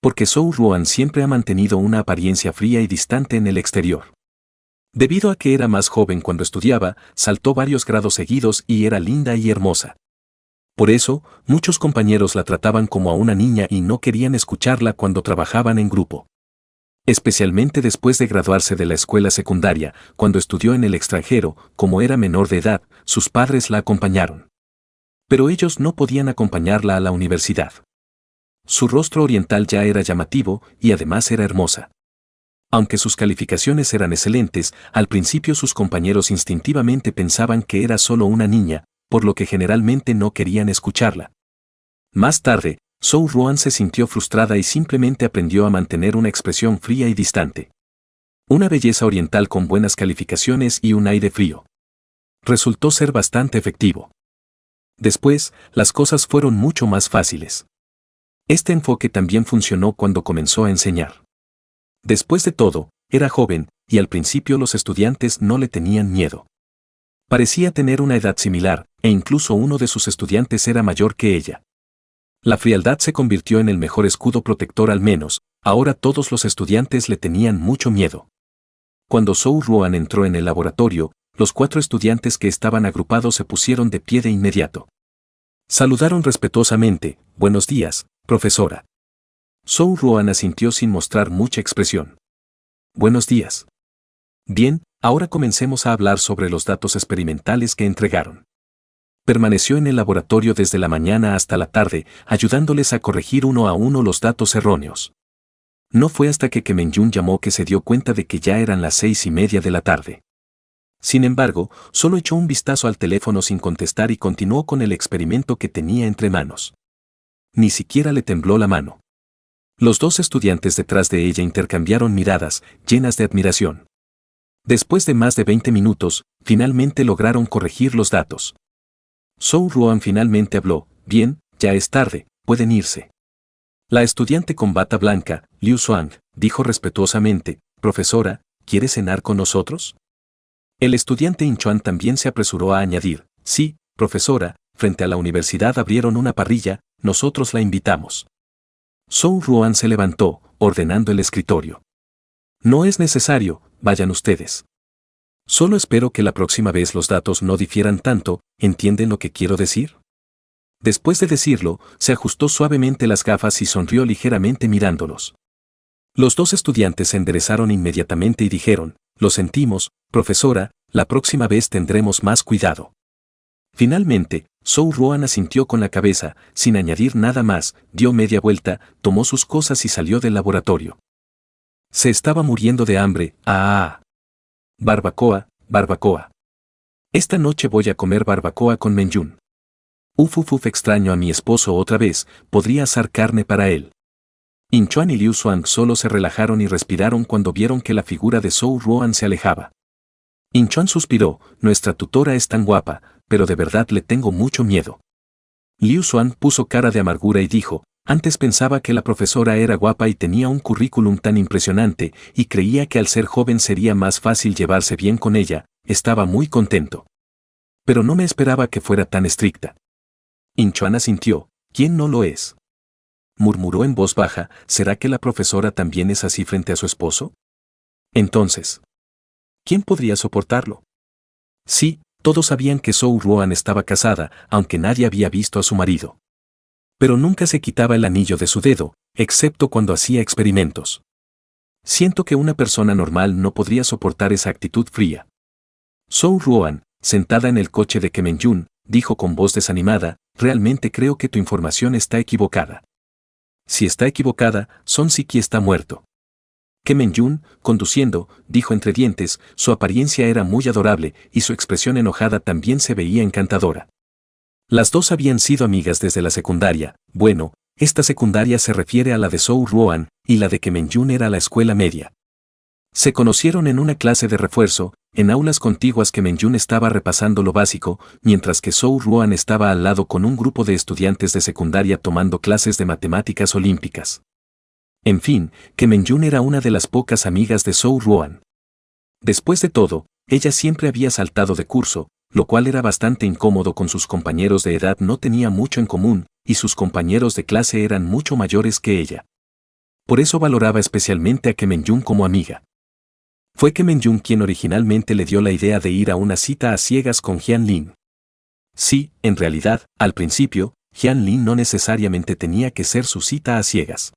Porque Zhou Ruan siempre ha mantenido una apariencia fría y distante en el exterior. Debido a que era más joven cuando estudiaba, saltó varios grados seguidos y era linda y hermosa. Por eso, muchos compañeros la trataban como a una niña y no querían escucharla cuando trabajaban en grupo. Especialmente después de graduarse de la escuela secundaria, cuando estudió en el extranjero, como era menor de edad, sus padres la acompañaron. Pero ellos no podían acompañarla a la universidad. Su rostro oriental ya era llamativo y además era hermosa. Aunque sus calificaciones eran excelentes, al principio sus compañeros instintivamente pensaban que era solo una niña, por lo que generalmente no querían escucharla. Más tarde, Zhou Ruan se sintió frustrada y simplemente aprendió a mantener una expresión fría y distante. Una belleza oriental con buenas calificaciones y un aire frío. Resultó ser bastante efectivo. Después, las cosas fueron mucho más fáciles. Este enfoque también funcionó cuando comenzó a enseñar. Después de todo, era joven, y al principio los estudiantes no le tenían miedo. Parecía tener una edad similar, e incluso uno de sus estudiantes era mayor que ella. La frialdad se convirtió en el mejor escudo protector, al menos, ahora todos los estudiantes le tenían mucho miedo. Cuando Zhou Ruan entró en el laboratorio, los 4 estudiantes que estaban agrupados se pusieron de pie de inmediato. Saludaron respetuosamente: «Buenos días, profesora». Zhou Ruan asintió sin mostrar mucha expresión. «Buenos días». «Bien, ahora comencemos a hablar sobre los datos experimentales que entregaron». Permaneció en el laboratorio desde la mañana hasta la tarde, ayudándoles a corregir uno a uno los datos erróneos. No fue hasta que Kemen-yun llamó que se dio cuenta de que ya eran las 6:30 de la tarde. Sin embargo, solo echó un vistazo al teléfono sin contestar y continuó con el experimento que tenía entre manos. Ni siquiera le tembló la mano. Los 2 estudiantes detrás de ella intercambiaron miradas, llenas de admiración. Después de más de 20 minutos, finalmente lograron corregir los datos. Zhou Ruan finalmente habló: «Bien, ya es tarde, pueden irse». La estudiante con bata blanca, Liu Xuang, dijo respetuosamente: «Profesora, ¿quiere cenar con nosotros?». El estudiante Inchuan también se apresuró a añadir: «Sí, profesora, frente a la universidad abrieron una parrilla, nosotros la invitamos». Zhou Ruan se levantó, ordenando el escritorio. «No es necesario, vayan ustedes. Solo espero que la próxima vez los datos no difieran tanto, ¿entienden lo que quiero decir?». Después de decirlo, se ajustó suavemente las gafas y sonrió ligeramente mirándolos. Los 2 estudiantes se enderezaron inmediatamente y dijeron: «Lo sentimos, profesora, la próxima vez tendremos más cuidado». Finalmente, Zhou Ruan asintió con la cabeza, sin añadir nada más, dio media vuelta, tomó sus cosas y salió del laboratorio. Se estaba muriendo de hambre. Barbacoa, barbacoa. Esta noche voy a comer barbacoa con Menyun. Uf, extraño a mi esposo otra vez, podría asar carne para él. Inchuan y Liu Xuang solo se relajaron y respiraron cuando vieron que la figura de Zhou Ruan se alejaba. Inchuan suspiró: «Nuestra tutora es tan guapa, pero de verdad le tengo mucho miedo». Liu Xuang puso cara de amargura y dijo: «Antes pensaba que la profesora era guapa y tenía un currículum tan impresionante, y creía que al ser joven sería más fácil llevarse bien con ella, estaba muy contento. Pero no me esperaba que fuera tan estricta». Inchuan asintió: «¿Quién no lo es?». Murmuró en voz baja: «¿Será que la profesora también es así frente a su esposo?». Entonces, ¿quién podría soportarlo? Sí, todos sabían que Zhou Ruan estaba casada, aunque nadie había visto a su marido. Pero nunca se quitaba el anillo de su dedo, excepto cuando hacía experimentos. Siento que una persona normal no podría soportar esa actitud fría. Zhou Ruan, sentada en el coche de Kemen-yun, dijo con voz desanimada: «Realmente creo que tu información está equivocada». «Si está equivocada, Son Siki está muerto». Kemen-yun, conduciendo, dijo entre dientes, su apariencia era muy adorable y su expresión enojada también se veía encantadora. Las 2 habían sido amigas desde la secundaria. Bueno, esta secundaria se refiere a la de Zhou Ruan, y la de Kemen-yun era la escuela media. Se conocieron en una clase de refuerzo, en aulas contiguas. Kemen-yun estaba repasando lo básico, mientras que Zhou Ruan estaba al lado con un grupo de estudiantes de secundaria tomando clases de matemáticas olímpicas. En fin, Kemen-yun era una de las pocas amigas de Zhou Ruan. Después de todo, ella siempre había saltado de curso, lo cual era bastante incómodo. Con sus compañeros de edad no tenía mucho en común, y sus compañeros de clase eran mucho mayores que ella. Por eso valoraba especialmente a Kemen-yun como amiga. Fue Kemen-yun quien originalmente le dio la idea de ir a una cita a ciegas con Jian Lin. Sí, en realidad, al principio, Jian Lin no necesariamente tenía que ser su cita a ciegas.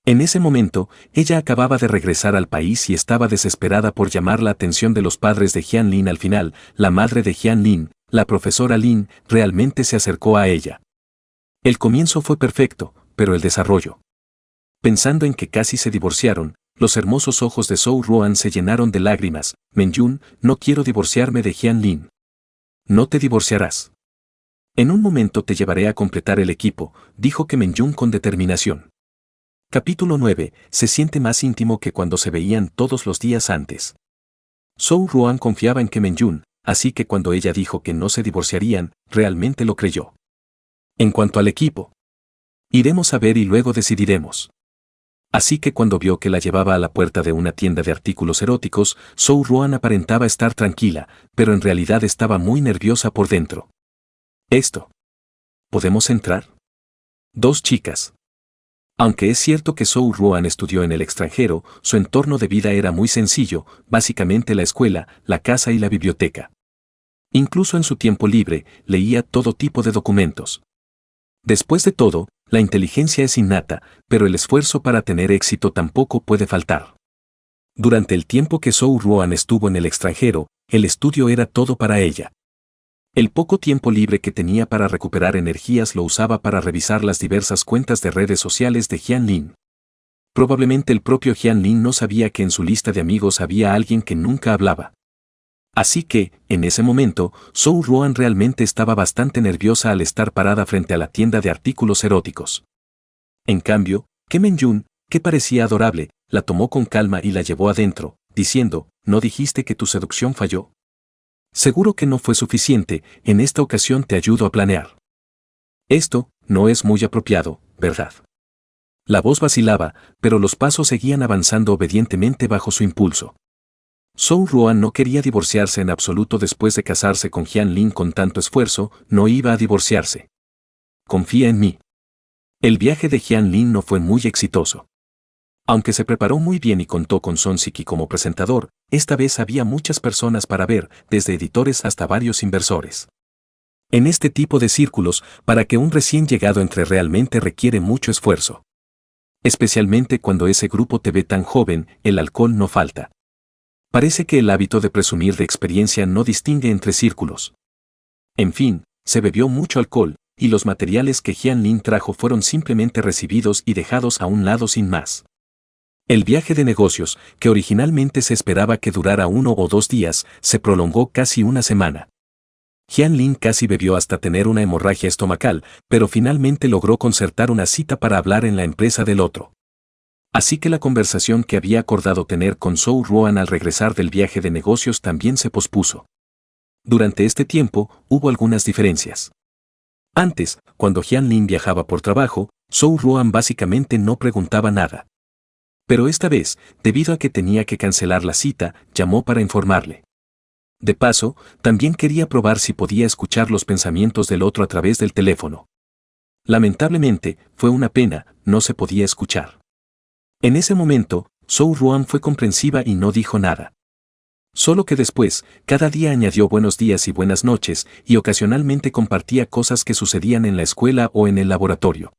En ese momento, ella acababa de regresar al país y estaba desesperada por llamar la atención de los padres de Jian Lin. Al final, la madre de Jian Lin, la profesora Lin, realmente se acercó a ella. El comienzo fue perfecto, pero el desarrollo. Pensando en que casi se divorciaron, los hermosos ojos de Zhou Ruan se llenaron de lágrimas. «Menyun, no quiero divorciarme de Jian Lin». «No te divorciarás. En un momento te llevaré a completar el equipo», dijo Kemen-yun con determinación. Capítulo 9. Se siente más íntimo que cuando se veían todos los días antes. Zhou Ruan confiaba en Kemen-yun, así que cuando ella dijo que no se divorciarían, realmente lo creyó. En cuanto al equipo, iremos a ver y luego decidiremos. Así que cuando vio que la llevaba a la puerta de una tienda de artículos eróticos, Zhou Ruan aparentaba estar tranquila, pero en realidad estaba muy nerviosa por dentro. ¿Podemos entrar? Dos chicas. Aunque es cierto que Zhou Ruan estudió en el extranjero, su entorno de vida era muy sencillo, básicamente la escuela, la casa y la biblioteca. Incluso en su tiempo libre, leía todo tipo de documentos. Después de todo, la inteligencia es innata, pero el esfuerzo para tener éxito tampoco puede faltar. Durante el tiempo que Zhou Ruan estuvo en el extranjero, el estudio era todo para ella. El poco tiempo libre que tenía para recuperar energías lo usaba para revisar las diversas cuentas de redes sociales de Jian Lin. Probablemente el propio Jian Lin no sabía que en su lista de amigos había alguien que nunca hablaba. Así que, en ese momento, Zhou Ruan realmente estaba bastante nerviosa al estar parada frente a la tienda de artículos eróticos. En cambio, Ke Men-yun, que parecía adorable, la tomó con calma y la llevó adentro, diciendo, ¿no dijiste que tu seducción falló? Seguro que no fue suficiente, en esta ocasión te ayudo a planear. Esto no es muy apropiado, ¿verdad? La voz vacilaba, pero los pasos seguían avanzando obedientemente bajo su impulso. Zhou Ruan no quería divorciarse en absoluto después de casarse con Jian Lin con tanto esfuerzo, no iba a divorciarse. Confía en mí. El viaje de Jian Lin no fue muy exitoso. Aunque se preparó muy bien y contó con Son Siki como presentador, esta vez había muchas personas para ver, desde editores hasta varios inversores. En este tipo de círculos, para que un recién llegado entre realmente requiere mucho esfuerzo. Especialmente cuando ese grupo te ve tan joven, el alcohol no falta. Parece que el hábito de presumir de experiencia no distingue entre círculos. En fin, se bebió mucho alcohol, y los materiales que Jian Lin trajo fueron simplemente recibidos y dejados a un lado sin más. El viaje de negocios, que originalmente se esperaba que durara 1 o 2 días, se prolongó casi una semana. Jian Lin casi bebió hasta tener una hemorragia estomacal, pero finalmente logró concertar una cita para hablar en la empresa del otro. Así que la conversación que había acordado tener con Zhou Ruan al regresar del viaje de negocios también se pospuso. Durante este tiempo, hubo algunas diferencias. Antes, cuando Jian Lin viajaba por trabajo, Zhou Ruan básicamente no preguntaba nada. Pero esta vez, debido a que tenía que cancelar la cita, llamó para informarle. De paso, también quería probar si podía escuchar los pensamientos del otro a través del teléfono. Lamentablemente, fue una pena, no se podía escuchar. En ese momento, Zhou Ruan fue comprensiva y no dijo nada. Solo que después, cada día añadió buenos días y buenas noches, y ocasionalmente compartía cosas que sucedían en la escuela o en el laboratorio.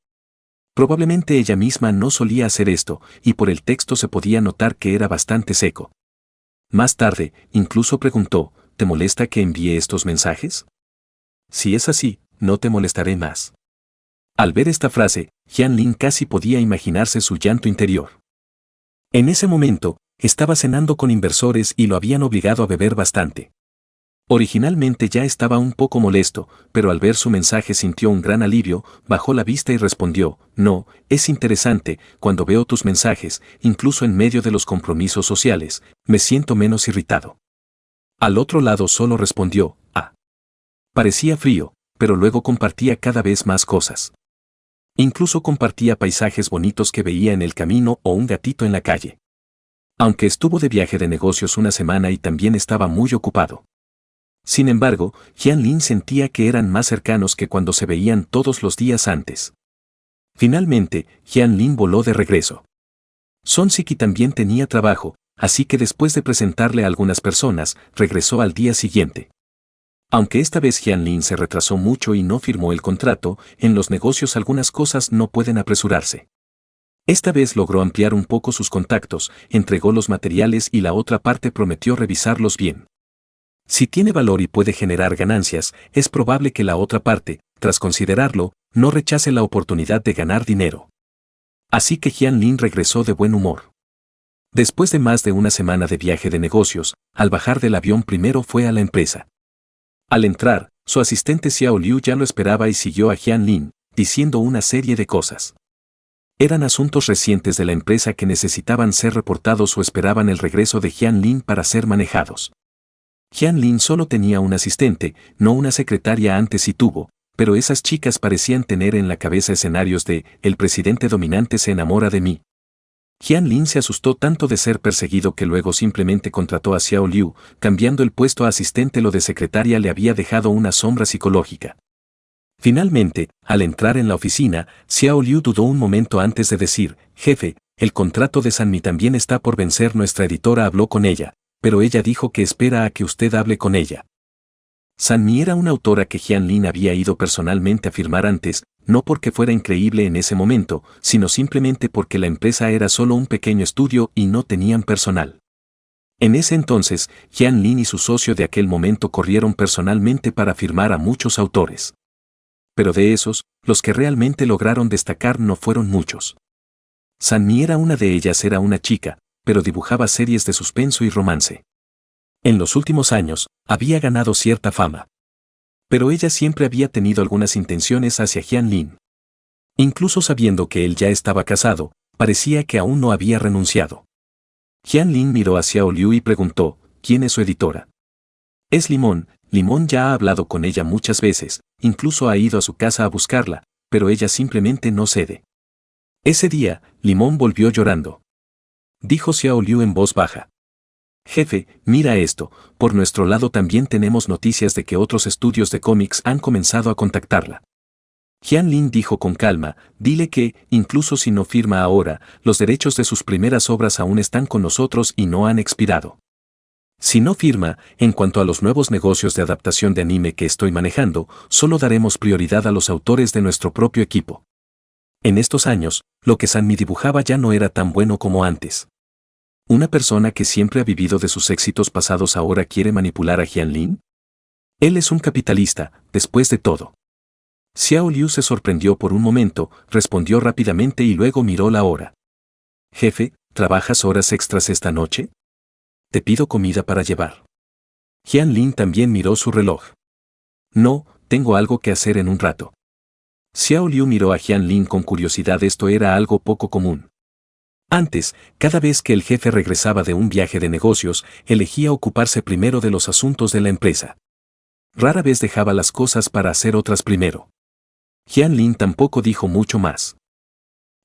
Probablemente ella misma no solía hacer esto, y por el texto se podía notar que era bastante seco. Más tarde, incluso preguntó, ¿te molesta que envíe estos mensajes? Si es así, no te molestaré más. Al ver esta frase, Jian Lin casi podía imaginarse su llanto interior. En ese momento, estaba cenando con inversores y lo habían obligado a beber bastante. Originalmente ya estaba un poco molesto, pero al ver su mensaje sintió un gran alivio, bajó la vista y respondió, no, es interesante, cuando veo tus mensajes, incluso en medio de los compromisos sociales, me siento menos irritado. Al otro lado solo respondió, ah. Parecía frío, pero luego compartía cada vez más cosas. Incluso compartía paisajes bonitos que veía en el camino o un gatito en la calle. Aunque estuvo de viaje de negocios una semana y también estaba muy ocupado. Sin embargo, Jian Lin sentía que eran más cercanos que cuando se veían todos los días antes. Finalmente, Jian Lin voló de regreso. Son Siki también tenía trabajo, así que después de presentarle a algunas personas, regresó al día siguiente. Aunque esta vez Jian Lin se retrasó mucho y no firmó el contrato, en los negocios algunas cosas no pueden apresurarse. Esta vez logró ampliar un poco sus contactos, entregó los materiales y la otra parte prometió revisarlos bien. Si tiene valor y puede generar ganancias, es probable que la otra parte, tras considerarlo, no rechace la oportunidad de ganar dinero. Así que Jian Lin regresó de buen humor. Después de más de una semana de viaje de negocios, al bajar del avión primero fue a la empresa. Al entrar, su asistente Xiao Liu ya lo esperaba y siguió a Jian Lin, diciendo una serie de cosas. Eran asuntos recientes de la empresa que necesitaban ser reportados o esperaban el regreso de Jian Lin para ser manejados. Hyun Lin solo tenía un asistente, no una secretaria antes sí tuvo, pero esas chicas parecían tener en la cabeza escenarios de «el presidente dominante se enamora de mí». Hyun Lin se asustó tanto de ser perseguido que luego simplemente contrató a Xiao Liu, cambiando el puesto a asistente. Lo de secretaria le había dejado una sombra psicológica. Finalmente, al entrar en la oficina, Xiao Liu dudó un momento antes de decir, «Jefe, el contrato de Sanmi también está por vencer». Nuestra editora habló con ella, pero ella dijo que espera a que usted hable con ella. Sanmi era una autora que Hyun Lin había ido personalmente a firmar antes, no porque fuera increíble en ese momento, sino simplemente porque la empresa era solo un pequeño estudio y no tenían personal. En ese entonces, Hyun Lin y su socio de aquel momento corrieron personalmente para firmar a muchos autores. Pero de esos, los que realmente lograron destacar no fueron muchos. Sanmi era una de ellas. Era una chica, pero dibujaba series de suspenso y romance. En los últimos años, había ganado cierta fama. Pero ella siempre había tenido algunas intenciones hacia Hyun Lin. Incluso sabiendo que él ya estaba casado, parecía que aún no había renunciado. Hyun Lin miró a Xiao Liu y preguntó, ¿quién es su editora? Es Limón. Limón ya ha hablado con ella muchas veces, incluso ha ido a su casa a buscarla, pero ella simplemente no cede. Ese día, Limón volvió llorando. Dijo Xiao Liu en voz baja. Jefe, mira esto, por nuestro lado también tenemos noticias de que otros estudios de cómics han comenzado a contactarla. Hyun Lin dijo con calma, dile que, incluso si no firma ahora, los derechos de sus primeras obras aún están con nosotros y no han expirado. Si no firma, en cuanto a los nuevos negocios de adaptación de anime que estoy manejando, solo daremos prioridad a los autores de nuestro propio equipo. En estos años, lo que Sanmi dibujaba ya no era tan bueno como antes. ¿Una persona que siempre ha vivido de sus éxitos pasados ahora quiere manipular a Hyun Lin? Él es un capitalista, después de todo. Xiao Liu se sorprendió por un momento, respondió rápidamente y luego miró la hora. Jefe, ¿trabajas horas extras esta noche? Te pido comida para llevar. Hyun Lin también miró su reloj. No, tengo algo que hacer en un rato. Xiao Liu miró a Hyun Lin con curiosidad. Esto era algo poco común. Antes, cada vez que el jefe regresaba de un viaje de negocios, elegía ocuparse primero de los asuntos de la empresa. Rara vez dejaba las cosas para hacer otras primero. Hyun Lin tampoco dijo mucho más.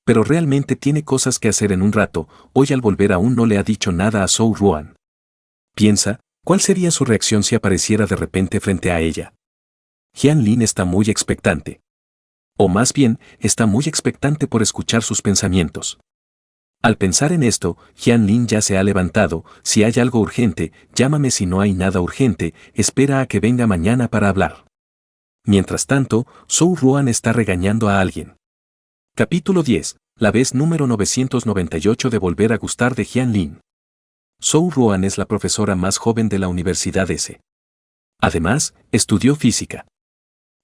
Pero realmente tiene cosas que hacer en un rato. Hoy al volver aún no le ha dicho nada a Zhou Ruan. Piensa, ¿cuál sería su reacción si apareciera de repente frente a ella? Hyun Lin está muy expectante. O más bien, está muy expectante por escuchar sus pensamientos. Al pensar en esto, Hyun Lin ya se ha levantado. Si hay algo urgente, llámame. Si no hay nada urgente, espera a que venga mañana para hablar. Mientras tanto, Zhou Ruan está regañando a alguien. Capítulo 10. La vez número 998 de volver a gustar de Hyun Lin. Zhou Ruan es la profesora más joven de la Universidad S. Además, estudió física.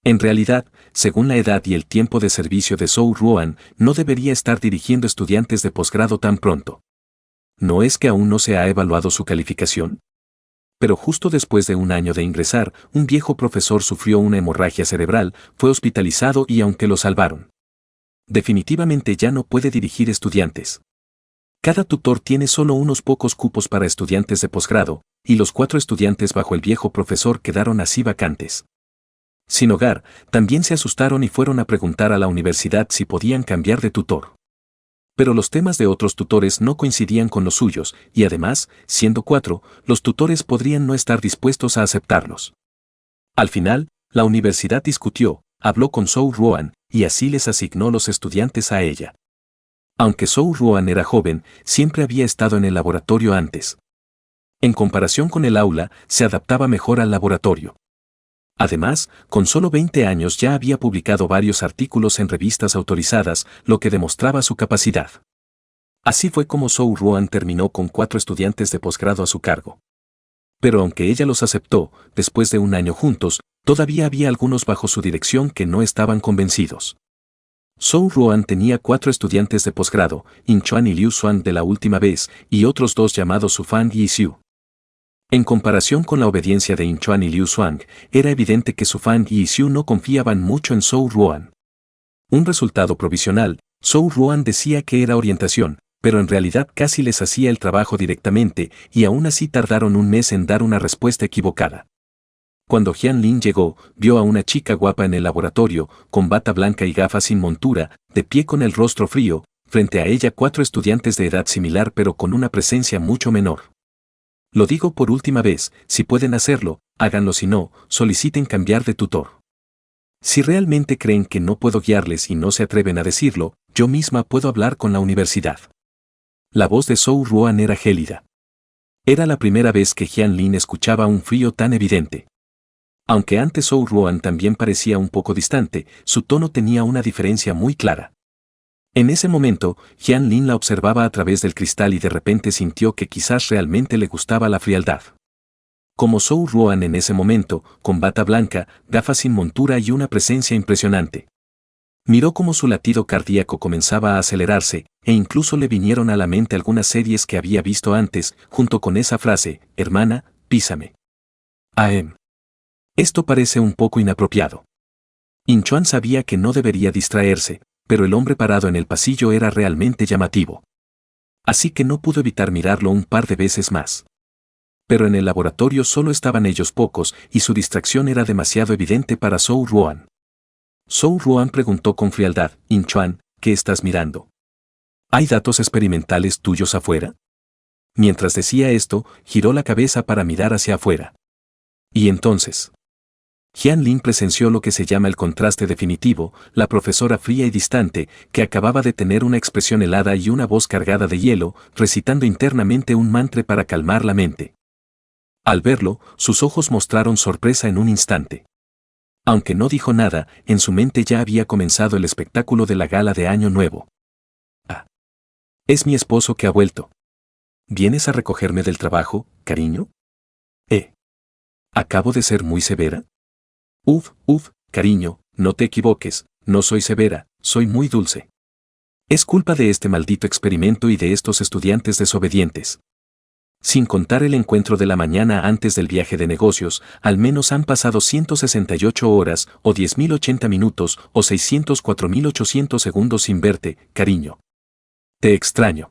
En realidad, según la edad y el tiempo de servicio de Zhou Ruan, no debería estar dirigiendo estudiantes de posgrado tan pronto. ¿No es que aún no se ha evaluado su calificación? Pero justo después de un año de ingresar, un viejo profesor sufrió una hemorragia cerebral, fue hospitalizado y aunque lo salvaron, definitivamente ya no puede dirigir estudiantes. Cada tutor tiene solo unos pocos cupos para estudiantes de posgrado, y los 4 estudiantes bajo el viejo profesor quedaron así vacantes. Sin hogar, también se asustaron y fueron a preguntar a la universidad si podían cambiar de tutor. Pero los temas de otros tutores no coincidían con los suyos, y además, siendo 4, los tutores podrían no estar dispuestos a aceptarlos. Al final, la universidad discutió, habló con Zhou Ruan, y así les asignó los estudiantes a ella. Aunque Zhou Ruan era joven, siempre había estado en el laboratorio antes. En comparación con el aula, se adaptaba mejor al laboratorio. Además, con solo 20 años ya había publicado varios artículos en revistas autorizadas, lo que demostraba su capacidad. Así fue como Zhou Ruan terminó con 4 estudiantes de posgrado a su cargo. Pero aunque ella los aceptó, después de un año juntos, todavía había algunos bajo su dirección que no estaban convencidos. Zhou Ruan tenía 4 estudiantes de posgrado, In Chuan y Liu Xuan de la última vez, y otros 2 llamados Su Fan y Xiu. En comparación con la obediencia de In Chuan y Liu Xuan, era evidente que Su Fan y Xiu no confiaban mucho en Zhou Ruan. Un resultado provisional, Zhou Ruan decía que era orientación, pero en realidad casi les hacía el trabajo directamente y aún así tardaron un mes en dar una respuesta equivocada. Cuando Jian-Lin llegó, vio a una chica guapa en el laboratorio, con bata blanca y gafas sin montura, de pie con el rostro frío, frente a ella 4 estudiantes de edad similar pero con una presencia mucho menor. Lo digo por última vez, si pueden hacerlo, háganlo, si no, soliciten cambiar de tutor. Si realmente creen que no puedo guiarles y no se atreven a decirlo, yo misma puedo hablar con la universidad. La voz de Zhou Ruan era gélida. Era la primera vez que Jian-Lin escuchaba un frío tan evidente. Aunque antes Zhou Ruan también parecía un poco distante, su tono tenía una diferencia muy clara. En ese momento, Jian-Lin la observaba a través del cristal y de repente sintió que quizás realmente le gustaba la frialdad. Como Zhou Ruan en ese momento, con bata blanca, gafas sin montura y una presencia impresionante. Miró cómo su latido cardíaco comenzaba a acelerarse, e incluso le vinieron a la mente algunas series que había visto antes, junto con esa frase, hermana, písame. Ahem. Esto parece un poco inapropiado. In Chuan sabía que no debería distraerse, pero el hombre parado en el pasillo era realmente llamativo. Así que no pudo evitar mirarlo un par de veces más. Pero en el laboratorio solo estaban ellos pocos y su distracción era demasiado evidente para Zhou Ruan. Zhou Ruan preguntó con frialdad, In Chuan, ¿qué estás mirando? ¿Hay datos experimentales tuyos afuera? Mientras decía esto, giró la cabeza para mirar hacia afuera. Y entonces, Jian-Lin presenció lo que se llama el contraste definitivo, la profesora fría y distante, que acababa de tener una expresión helada y una voz cargada de hielo, recitando internamente un mantra para calmar la mente. Al verlo, sus ojos mostraron sorpresa en un instante. Aunque no dijo nada, en su mente ya había comenzado el espectáculo de la gala de Año Nuevo. Ah. Es mi esposo que ha vuelto. ¿Vienes a recogerme del trabajo, cariño? ¿Acabo de ser muy severa? Cariño, no te equivoques, no soy severa, soy muy dulce. Es culpa de este maldito experimento y de estos estudiantes desobedientes. Sin contar el encuentro de la mañana antes del viaje de negocios, al menos han pasado 168 horas, o 10.080 minutos, o 604.800 segundos sin verte, cariño. Te extraño.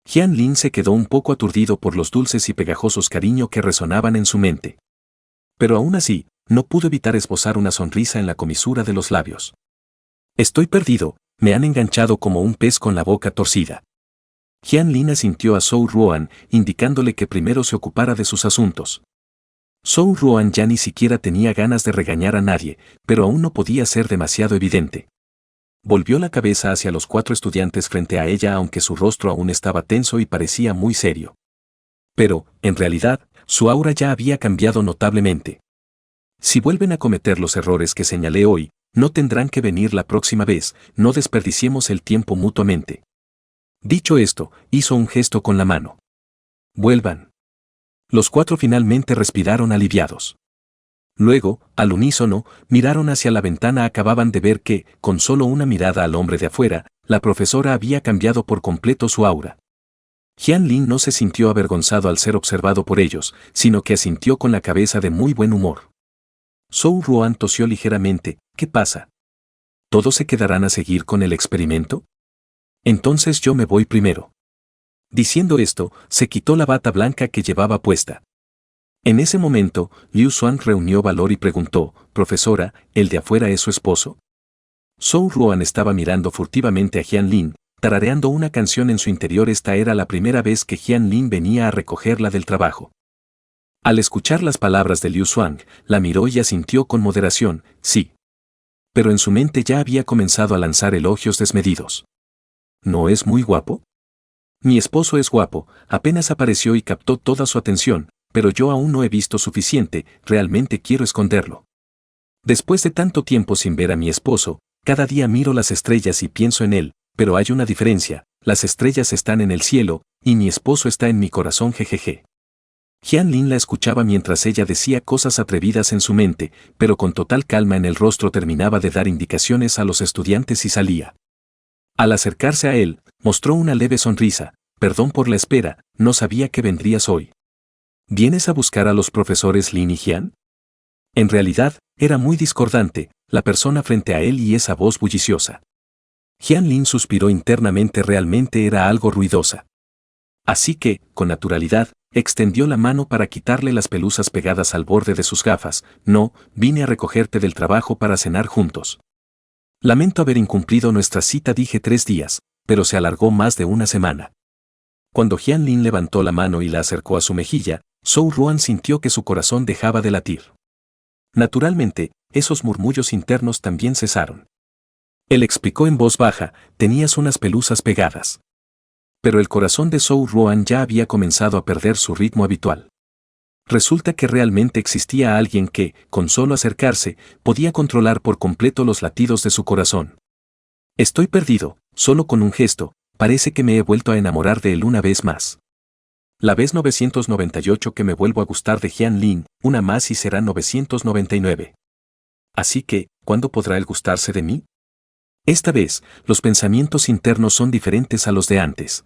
Jian-Lin se quedó un poco aturdido por los dulces y pegajosos cariño que resonaban en su mente. Pero aún así, no pudo evitar esbozar una sonrisa en la comisura de los labios. Estoy perdido, me han enganchado como un pez con la boca torcida. Jian-Lin asintió a Zhou Ruan, indicándole que primero se ocupara de sus asuntos. Zhou Ruan ya ni siquiera tenía ganas de regañar a nadie, pero aún no podía ser demasiado evidente. Volvió la cabeza hacia los 4 estudiantes frente a ella, aunque su rostro aún estaba tenso y parecía muy serio. Pero, en realidad, su aura ya había cambiado notablemente. Si vuelven a cometer los errores que señalé hoy, no tendrán que venir la próxima vez, no desperdiciemos el tiempo mutuamente. Dicho esto, hizo un gesto con la mano. Vuelvan. Los 4 finalmente respiraron aliviados. Luego, al unísono, miraron hacia la ventana. Acababan de ver que, con solo una mirada al hombre de afuera, la profesora había cambiado por completo su aura. Jian-Lin no se sintió avergonzado al ser observado por ellos, sino que asintió con la cabeza de muy buen humor. Zhou Ruan tosió ligeramente. ¿Qué pasa? ¿Todos se quedarán a seguir con el experimento? Entonces yo me voy primero. Diciendo esto, se quitó la bata blanca que llevaba puesta. En ese momento, Liu Xuan reunió valor y preguntó, «Profesora, ¿el de afuera es su esposo?» Zhou Ruan estaba mirando furtivamente a Jian-Lin, tarareando una canción en su interior. Esta era la primera vez que Jian-Lin venía a recogerla del trabajo. Al escuchar las palabras de Liu Xuan, la miró y asintió con moderación, sí. Pero en su mente ya había comenzado a lanzar elogios desmedidos. ¿No es muy guapo? Mi esposo es guapo, apenas apareció y captó toda su atención, pero yo aún no he visto suficiente, realmente quiero esconderlo. Después de tanto tiempo sin ver a mi esposo, cada día miro las estrellas y pienso en él, pero hay una diferencia, las estrellas están en el cielo, y mi esposo está en mi corazón, jejeje. Jian-Lin la escuchaba mientras ella decía cosas atrevidas en su mente, pero con total calma en el rostro. Terminaba de dar indicaciones a los estudiantes y salía. Al acercarse a él, mostró una leve sonrisa. Perdón por la espera, no sabía que vendrías hoy. ¿Vienes a buscar a los profesores Lin y Jian? En realidad, era muy discordante, la persona frente a él y esa voz bulliciosa. Jian Lin suspiró internamente, realmente era algo ruidosa. Así que, con naturalidad, extendió la mano para quitarle las pelusas pegadas al borde de sus gafas. No, vine a recogerte del trabajo para cenar juntos. Lamento haber incumplido nuestra cita, dije 3 días, pero se alargó más de una semana. Cuando Jian Lin levantó la mano y la acercó a su mejilla, Zhou Ruan sintió que su corazón dejaba de latir. Naturalmente, esos murmullos internos también cesaron. Él explicó en voz baja: tenías unas pelusas pegadas. Pero el corazón de Zhou Ruan ya había comenzado a perder su ritmo habitual. Resulta que realmente existía alguien que, con solo acercarse, podía controlar por completo los latidos de su corazón. Estoy perdido, solo con un gesto, parece que me he vuelto a enamorar de él una vez más. La vez 998 que me vuelvo a gustar de Jian Lin, una más y será 999. Así que, ¿cuándo podrá él gustarse de mí? Esta vez, los pensamientos internos son diferentes a los de antes.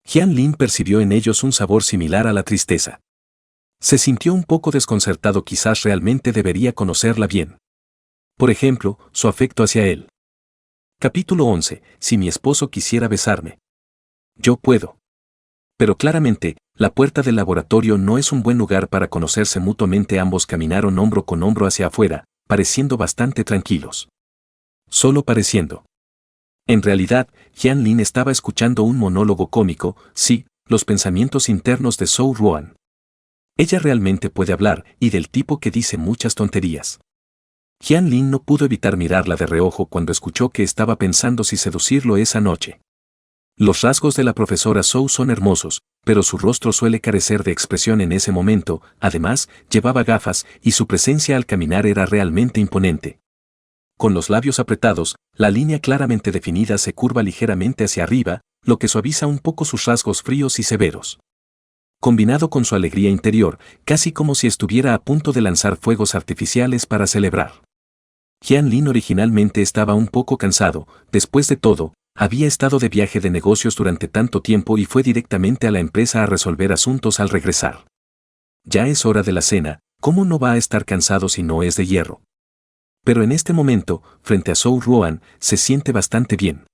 Jian Lin percibió en ellos un sabor similar a la tristeza. Se sintió un poco desconcertado, quizás realmente debería conocerla bien. Por ejemplo, su afecto hacia él. Capítulo 11. Si mi esposo quisiera besarme. Yo puedo. Pero claramente, la puerta del laboratorio no es un buen lugar para conocerse mutuamente. Ambos caminaron hombro con hombro hacia afuera, pareciendo bastante tranquilos. Solo pareciendo. En realidad, Jian Lin estaba escuchando un monólogo cómico, sí, los pensamientos internos de Zhou Ruan. Ella realmente puede hablar, y del tipo que dice muchas tonterías. Jian Lin no pudo evitar mirarla de reojo cuando escuchó que estaba pensando si seducirlo esa noche. Los rasgos de la profesora Zhou son hermosos, pero su rostro suele carecer de expresión en ese momento. Además, llevaba gafas, y su presencia al caminar era realmente imponente. Con los labios apretados, la línea claramente definida se curva ligeramente hacia arriba, lo que suaviza un poco sus rasgos fríos y severos. Combinado con su alegría interior, casi como si estuviera a punto de lanzar fuegos artificiales para celebrar. Jian Lin originalmente estaba un poco cansado, después de todo, había estado de viaje de negocios durante tanto tiempo y fue directamente a la empresa a resolver asuntos al regresar. Ya es hora de la cena, ¿cómo no va a estar cansado si no es de hierro? Pero en este momento, frente a Zhou Ruan, se siente bastante bien.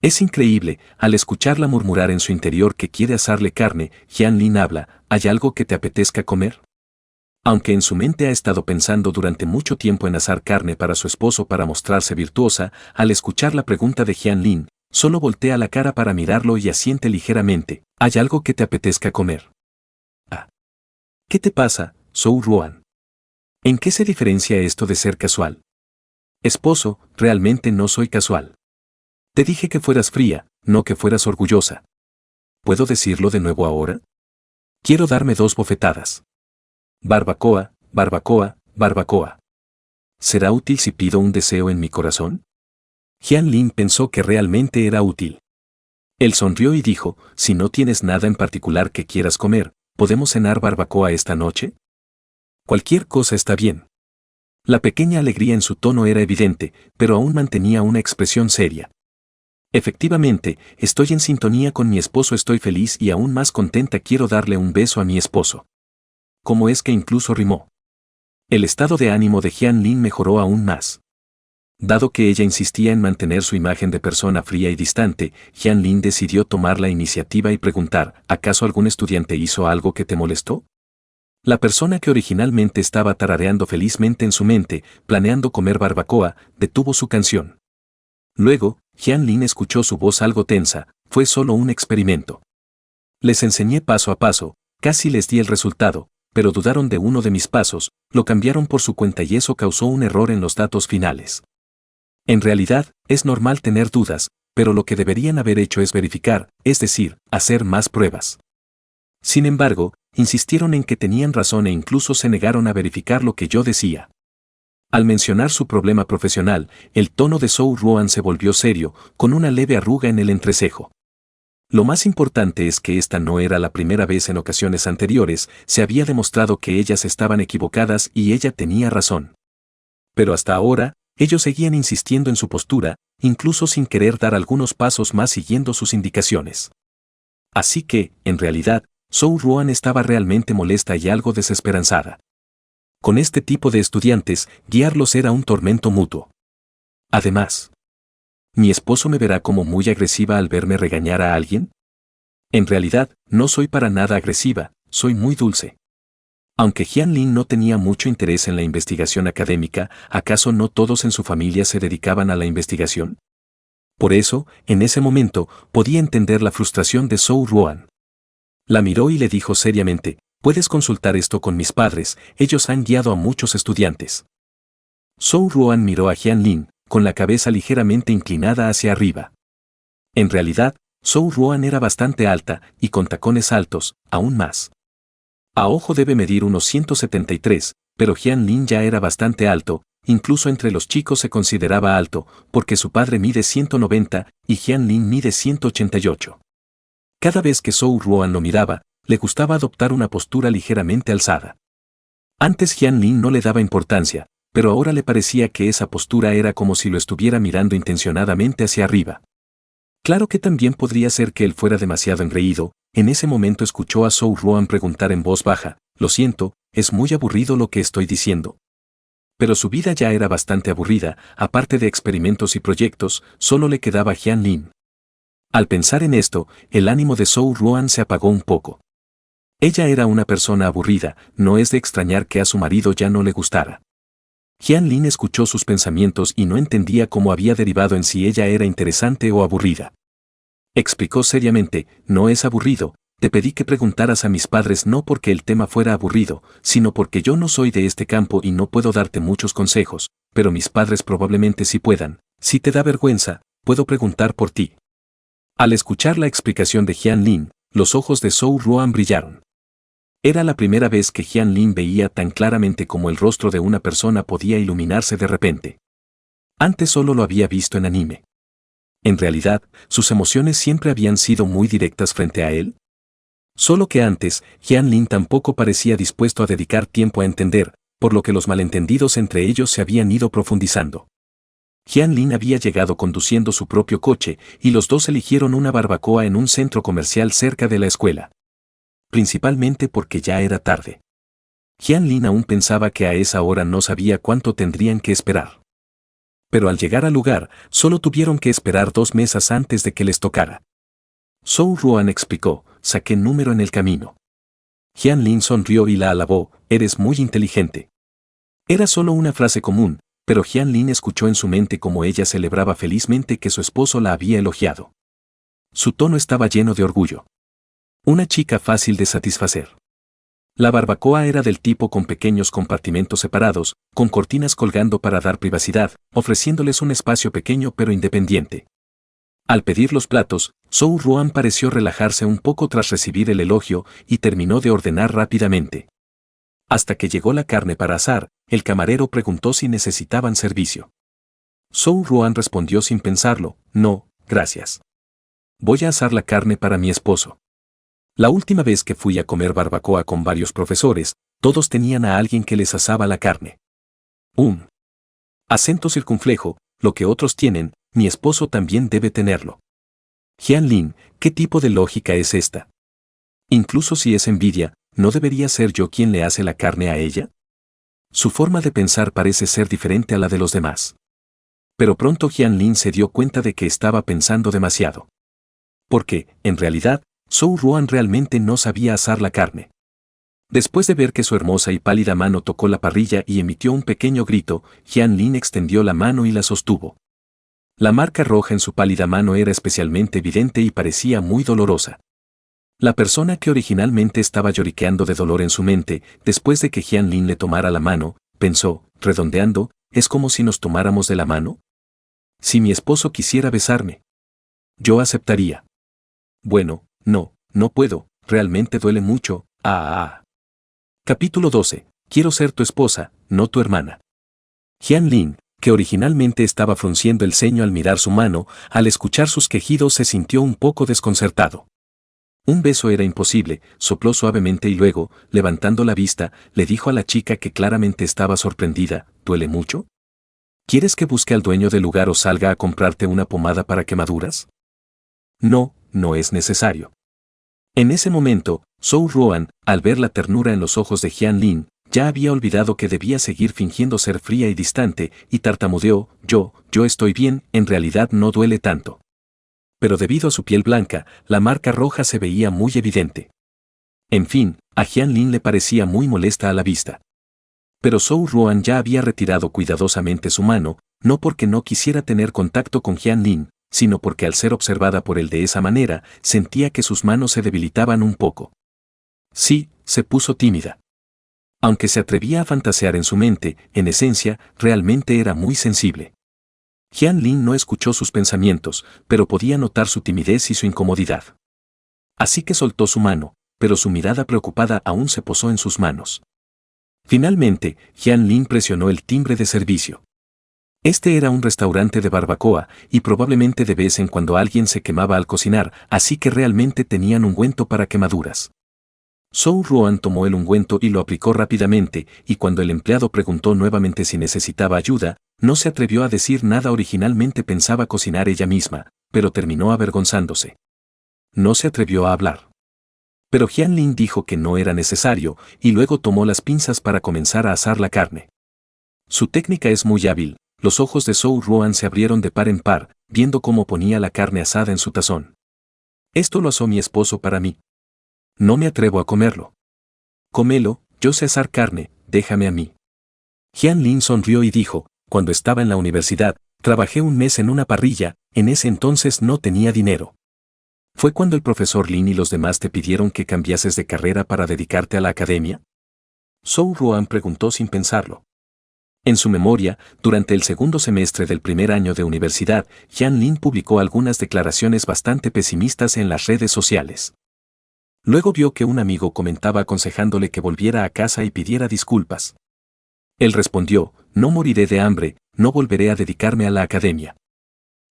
Es increíble, al escucharla murmurar en su interior que quiere asarle carne. Jian Lin habla: ¿hay algo que te apetezca comer? Aunque en su mente ha estado pensando durante mucho tiempo en asar carne para su esposo para mostrarse virtuosa, al escuchar la pregunta de Jian Lin, solo voltea la cara para mirarlo y asiente ligeramente: ¿hay algo que te apetezca comer? Ah. ¿Qué te pasa, Zhou Ruan? ¿En qué se diferencia esto de ser casual? Esposo, realmente no soy casual. Te dije que fueras fría, no que fueras orgullosa. ¿Puedo decirlo de nuevo ahora? Quiero darme 2 bofetadas. Barbacoa, barbacoa, barbacoa. ¿Será útil si pido un deseo en mi corazón? Jian Lin pensó que realmente era útil. Él sonrió y dijo: si no tienes nada en particular que quieras comer, ¿podemos cenar barbacoa esta noche? Cualquier cosa está bien. La pequeña alegría en su tono era evidente, pero aún mantenía una expresión seria. Efectivamente, estoy en sintonía con mi esposo, estoy feliz y aún más contenta, quiero darle un beso a mi esposo. ¿Cómo es que incluso rimó? El estado de ánimo de Jian Lin mejoró aún más. Dado que ella insistía en mantener su imagen de persona fría y distante, Jian Lin decidió tomar la iniciativa y preguntar: ¿acaso algún estudiante hizo algo que te molestó? La persona que originalmente estaba tarareando felizmente en su mente, planeando comer barbacoa, detuvo su canción. Luego, Jian Lin escuchó su voz algo tensa: fue solo un experimento. Les enseñé paso a paso, casi les di el resultado, pero dudaron de uno de mis pasos, lo cambiaron por su cuenta y eso causó un error en los datos finales. En realidad, es normal tener dudas, pero lo que deberían haber hecho es verificar, es decir, hacer más pruebas. Sin embargo, insistieron en que tenían razón e incluso se negaron a verificar lo que yo decía. Al mencionar su problema profesional, el tono de Zhou Ruan se volvió serio, con una leve arruga en el entrecejo. Lo más importante es que esta no era la primera vez. En ocasiones anteriores, se había demostrado que ellas estaban equivocadas y ella tenía razón. Pero hasta ahora, ellos seguían insistiendo en su postura, incluso sin querer dar algunos pasos más siguiendo sus indicaciones. Así que, en realidad, Zhou Ruan estaba realmente molesta y algo desesperanzada. Con este tipo de estudiantes, guiarlos era un tormento mutuo. Además, ¿Mi esposo me verá como muy agresiva al verme regañar a alguien? En realidad, no soy para nada agresiva, soy muy dulce. Aunque Jian-Lin no tenía mucho interés en la investigación académica, ¿acaso no todos en su familia se dedicaban a la investigación? Por eso, en ese momento, podía entender la frustración de Zhou Ruan. La miró y le dijo seriamente, puedes consultar esto con mis padres, ellos han guiado a muchos estudiantes. Zhou Ruan miró a Jian-Lin, con la cabeza ligeramente inclinada hacia arriba. En realidad, Zhou Ruan era bastante alta, y con tacones altos, aún más. A ojo debe medir unos 173, pero Jian-Lin ya era bastante alto, incluso entre los chicos se consideraba alto, porque su padre mide 190 y Jian-Lin mide 188. Cada vez que Zhou Ruan lo miraba, le gustaba adoptar una postura ligeramente alzada. Antes Jian-Lin no le daba importancia, pero ahora le parecía que esa postura era como si lo estuviera mirando intencionadamente hacia arriba. Claro que también podría ser que él fuera demasiado engreído. En ese momento escuchó a Zhou Ruan preguntar en voz baja, lo siento, es muy aburrido lo que estoy diciendo. Pero su vida ya era bastante aburrida, aparte de experimentos y proyectos, solo le quedaba Jian-Lin. Al pensar en esto, el ánimo de Zhou Ruan se apagó un poco. Ella era una persona aburrida, no es de extrañar que a su marido ya no le gustara. Jian-Lin escuchó sus pensamientos y no entendía cómo había derivado en si ella era interesante o aburrida. Explicó seriamente, no es aburrido, te pedí que preguntaras a mis padres no porque el tema fuera aburrido, sino porque yo no soy de este campo y no puedo darte muchos consejos, pero mis padres probablemente sí puedan. Si te da vergüenza, puedo preguntar por ti. Al escuchar la explicación de Jian-Lin, los ojos de Zhou Ruan brillaron. Era la primera vez que Jian-Lin veía tan claramente como el rostro de una persona podía iluminarse de repente. Antes solo lo había visto en anime. En realidad, sus emociones siempre habían sido muy directas frente a él. Solo que antes, Jian-Lin tampoco parecía dispuesto a dedicar tiempo a entender, por lo que los malentendidos entre ellos se habían ido profundizando. Jian-Lin había llegado conduciendo su propio coche y los dos eligieron una barbacoa en un centro comercial cerca de la escuela. Principalmente porque ya era tarde. Jian-Lin aún pensaba que a esa hora no sabía cuánto tendrían que esperar. Pero al llegar al lugar, solo tuvieron que esperar 2 mesas antes de que les tocara. Zhou Ruan explicó, saqué número en el camino. Jian-Lin sonrió y la alabó, eres muy inteligente. Era solo una frase común, pero Jian-Lin escuchó en su mente cómo ella celebraba felizmente que su esposo la había elogiado. Su tono estaba lleno de orgullo. Una chica fácil de satisfacer. La barbacoa era del tipo con pequeños compartimentos separados, con cortinas colgando para dar privacidad, ofreciéndoles un espacio pequeño pero independiente. Al pedir los platos, Zhou Ruan pareció relajarse un poco tras recibir el elogio y terminó de ordenar rápidamente. Hasta que llegó la carne para asar, el camarero preguntó si necesitaban servicio. Zhou Ruan respondió sin pensarlo, no, gracias. Voy a asar la carne para mi esposo. La última vez que fui a comer barbacoa con varios profesores, todos tenían a alguien que les asaba la carne. Un acento circunflejo, lo que otros tienen, mi esposo también debe tenerlo. Jian-Lin, ¿qué tipo de lógica es esta? Incluso si es envidia, ¿no debería ser yo quien le hace la carne a ella? Su forma de pensar parece ser diferente a la de los demás. Pero pronto Jian-Lin se dio cuenta de que estaba pensando demasiado. Porque, en realidad, Zhou Ruan realmente no sabía asar la carne. Después de ver que su hermosa y pálida mano tocó la parrilla y emitió un pequeño grito, Jian-Lin extendió la mano y la sostuvo. La marca roja en su pálida mano era especialmente evidente y parecía muy dolorosa. La persona que originalmente estaba lloriqueando de dolor en su mente, después de que Jian-Lin le tomara la mano, pensó, redondeando, ¿es como si nos tomáramos de la mano? Si mi esposo quisiera besarme, yo aceptaría. Bueno, no puedo, realmente duele mucho, Capítulo 12. Quiero ser tu esposa, no tu hermana. Jian-Lin, que originalmente estaba frunciendo el ceño al mirar su mano, al escuchar sus quejidos se sintió un poco desconcertado. Un beso era imposible, sopló suavemente y luego, levantando la vista, le dijo a la chica que claramente estaba sorprendida, ¿duele mucho? ¿Quieres que busque al dueño del lugar o salga a comprarte una pomada para quemaduras? No es necesario. En ese momento, Zhou Ruan, al ver la ternura en los ojos de Jian-Lin, ya había olvidado que debía seguir fingiendo ser fría y distante, y tartamudeó, yo estoy bien, en realidad no duele tanto. Pero debido a su piel blanca, la marca roja se veía muy evidente. En fin, a Jianlin le parecía muy molesta a la vista. Pero Zhou Ruan ya había retirado cuidadosamente su mano, no porque no quisiera tener contacto con Jianlin, sino porque al ser observada por él de esa manera, sentía que sus manos se debilitaban un poco. Sí, se puso tímida. Aunque se atrevía a fantasear en su mente, en esencia, realmente era muy sensible. Jianlin no escuchó sus pensamientos, pero podía notar su timidez y su incomodidad. Así que soltó su mano, pero su mirada preocupada aún se posó en sus manos. Finalmente, Jianlin presionó el timbre de servicio. Este era un restaurante de barbacoa, y probablemente de vez en cuando alguien se quemaba al cocinar, así que realmente tenían ungüento para quemaduras. Zhou Ruan tomó el ungüento y lo aplicó rápidamente, y cuando el empleado preguntó nuevamente si necesitaba ayuda, no se atrevió a decir nada. Originalmente pensaba cocinar ella misma, pero terminó avergonzándose. No se atrevió a hablar. Pero Jianlin dijo que no era necesario, y luego tomó las pinzas para comenzar a asar la carne. Su técnica es muy hábil. Los ojos de Zhou Ruan se abrieron de par en par, viendo cómo ponía la carne asada en su tazón. Esto lo asó mi esposo para mí. No me atrevo a comerlo. Cómelo, yo sé asar carne, déjame a mí. Jianlin sonrió y dijo, cuando estaba en la universidad, trabajé un mes en una parrilla, en ese entonces no tenía dinero. ¿Fue cuando el profesor Lin y los demás te pidieron que cambiases de carrera para dedicarte a la academia? Zhou Ruan preguntó sin pensarlo. En su memoria, durante el segundo semestre del primer año de universidad, Jianlin publicó algunas declaraciones bastante pesimistas en las redes sociales. Luego vio que un amigo comentaba aconsejándole que volviera a casa y pidiera disculpas. Él respondió, no moriré de hambre, no volveré a dedicarme a la academia.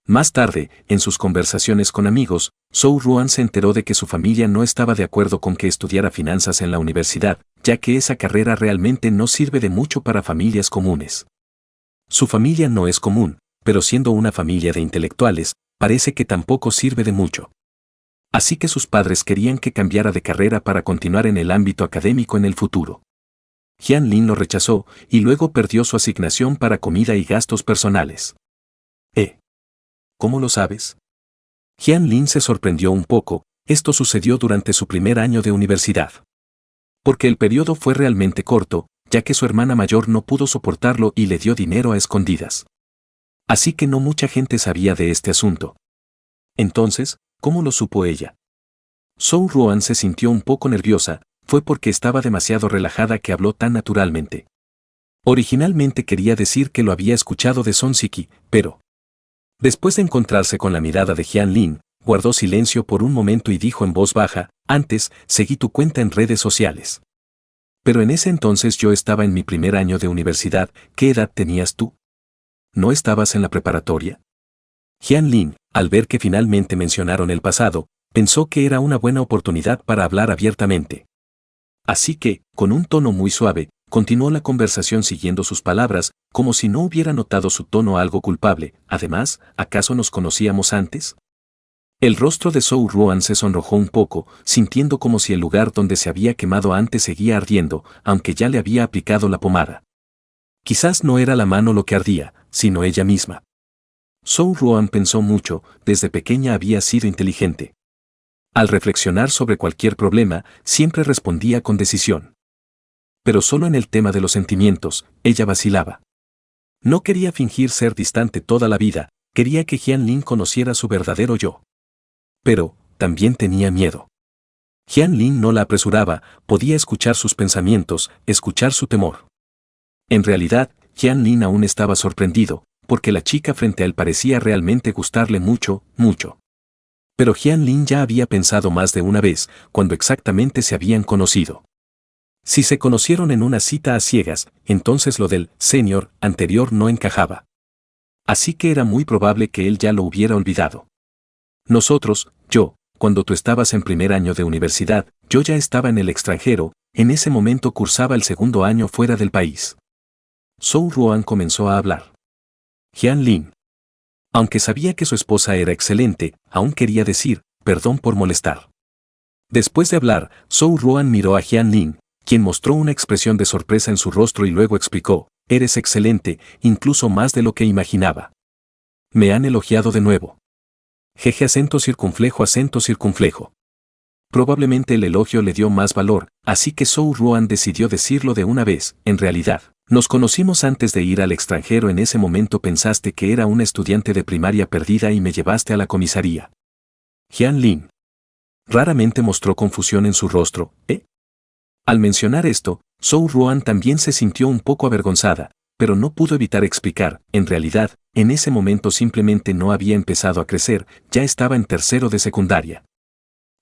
Más tarde, en sus conversaciones con amigos, Zhou Ruan se enteró de que su familia no estaba de acuerdo con que estudiara finanzas en la universidad, ya que esa carrera realmente no sirve de mucho para familias comunes. Su familia no es común, pero siendo una familia de intelectuales, parece que tampoco sirve de mucho. Así que sus padres querían que cambiara de carrera para continuar en el ámbito académico en el futuro. Jianlin lo rechazó y luego perdió su asignación para comida y gastos personales. ¿Cómo lo sabes? Jianlin se sorprendió un poco. Esto sucedió durante su primer año de universidad. Porque el periodo fue realmente corto, ya que su hermana mayor no pudo soportarlo y le dio dinero a escondidas. Así que no mucha gente sabía de este asunto. Entonces, ¿cómo lo supo ella? Zhou Ruan se sintió un poco nerviosa, fue porque estaba demasiado relajada que habló tan naturalmente. Originalmente quería decir que lo había escuchado de Song Siki, pero después de encontrarse con la mirada de Jianlin, guardó silencio por un momento y dijo en voz baja, antes, seguí tu cuenta en redes sociales. Pero en ese entonces yo estaba en mi primer año de universidad, ¿qué edad tenías tú? ¿No estabas en la preparatoria? Jianlin, al ver que finalmente mencionaron el pasado, pensó que era una buena oportunidad para hablar abiertamente. Así que, con un tono muy suave, continuó la conversación siguiendo sus palabras, como si no hubiera notado su tono algo culpable. Además, ¿acaso nos conocíamos antes? El rostro de Zhou Ruan se sonrojó un poco, sintiendo como si el lugar donde se había quemado antes seguía ardiendo, aunque ya le había aplicado la pomada. Quizás no era la mano lo que ardía, sino ella misma. Zhou Ruan pensó mucho, desde pequeña había sido inteligente. Al reflexionar sobre cualquier problema, siempre respondía con decisión. Pero solo en el tema de los sentimientos, ella vacilaba. No quería fingir ser distante toda la vida, quería que Jianlin conociera su verdadero yo. Pero, también tenía miedo. Jianlin no la apresuraba, podía escuchar sus pensamientos, escuchar su temor. En realidad, Jianlin aún estaba sorprendido, porque la chica frente a él parecía realmente gustarle mucho, mucho. Pero Jianlin ya había pensado más de una vez, cuando exactamente se habían conocido. Si se conocieron en una cita a ciegas, entonces lo del señor anterior no encajaba. Así que era muy probable que él ya lo hubiera olvidado. Cuando tú estabas en primer año de universidad, yo ya estaba en el extranjero, en ese momento cursaba el segundo año fuera del país. Zhou Ruan comenzó a hablar. Jianlin. Aunque sabía que su esposa era excelente, aún quería decir, perdón por molestar. Después de hablar, Zhou Ruan miró a Jianlin, quien mostró una expresión de sorpresa en su rostro y luego explicó, eres excelente, incluso más de lo que imaginaba. Me han elogiado de nuevo. Jeje acento circunflejo acento circunflejo. Probablemente el elogio le dio más valor, así que Zhou Ruan decidió decirlo de una vez, en realidad. Nos conocimos antes de ir al extranjero. En ese momento pensaste que era una estudiante de primaria perdida y me llevaste a la comisaría. Jian Lin raramente mostró confusión en su rostro, ¿eh? Al mencionar esto, Zhou Ruan también se sintió un poco avergonzada, pero no pudo evitar explicar, en realidad, en ese momento simplemente no había empezado a crecer, ya estaba en tercero de secundaria.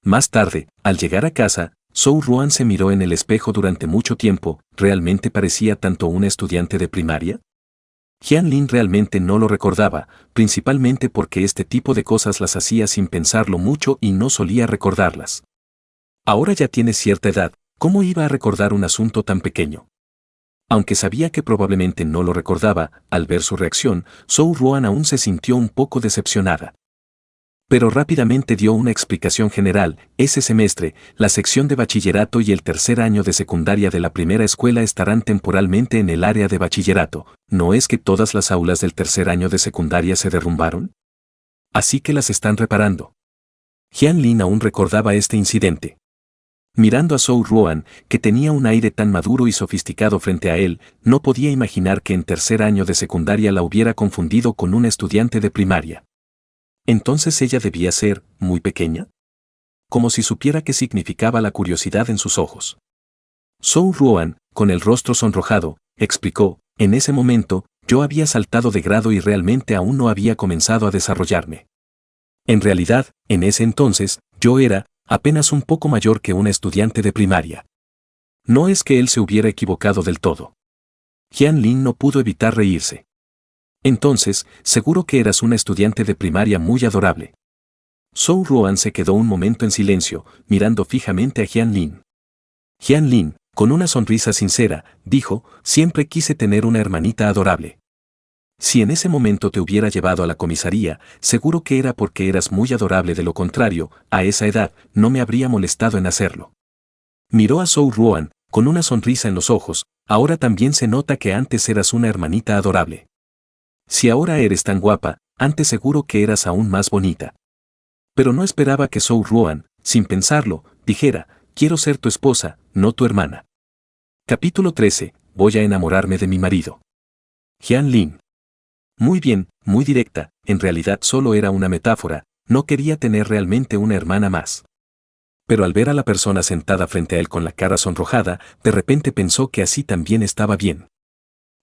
Más tarde, al llegar a casa, Zhou Ruan se miró en el espejo durante mucho tiempo. ¿Realmente parecía tanto una estudiante de primaria? Jian Lin realmente no lo recordaba, principalmente porque este tipo de cosas las hacía sin pensarlo mucho y no solía recordarlas. Ahora ya tiene cierta edad, ¿cómo iba a recordar un asunto tan pequeño? Aunque sabía que probablemente no lo recordaba, al ver su reacción, Zhou Ruan aún se sintió un poco decepcionada. Pero rápidamente dio una explicación general. Ese semestre, la sección de bachillerato y el tercer año de secundaria de la primera escuela estarán temporalmente en el área de bachillerato. ¿No es que todas las aulas del tercer año de secundaria se derrumbaron? Así que las están reparando. Jian Lin aún recordaba este incidente. Mirando a Zhou Ruan, que tenía un aire tan maduro y sofisticado frente a él, no podía imaginar que en tercer año de secundaria la hubiera confundido con una estudiante de primaria. ¿Entonces ella debía ser muy pequeña? Como si supiera qué significaba la curiosidad en sus ojos. Zhou Ruan, con el rostro sonrojado, explicó, en ese momento, yo había saltado de grado y realmente aún no había comenzado a desarrollarme. En realidad, en ese entonces, yo era, apenas un poco mayor que una estudiante de primaria. No es que él se hubiera equivocado del todo. Jian Lin no pudo evitar reírse. Entonces, seguro que eras una estudiante de primaria muy adorable. Zhou Ruan se quedó un momento en silencio, mirando fijamente a Jian Lin. Jian Lin, con una sonrisa sincera, dijo, siempre quise tener una hermanita adorable. Si en ese momento te hubiera llevado a la comisaría, seguro que era porque eras muy adorable. De lo contrario, a esa edad, no me habría molestado en hacerlo. Miró a Zhou Ruan, con una sonrisa en los ojos, ahora también se nota que antes eras una hermanita adorable. Si ahora eres tan guapa, antes seguro que eras aún más bonita. Pero no esperaba que Zhou Ruan, sin pensarlo, dijera, quiero ser tu esposa, no tu hermana. Capítulo 13, voy a enamorarme de mi marido. Jian Lin. Muy bien, muy directa, en realidad solo era una metáfora, no quería tener realmente una hermana más. Pero al ver a la persona sentada frente a él con la cara sonrojada, de repente pensó que así también estaba bien.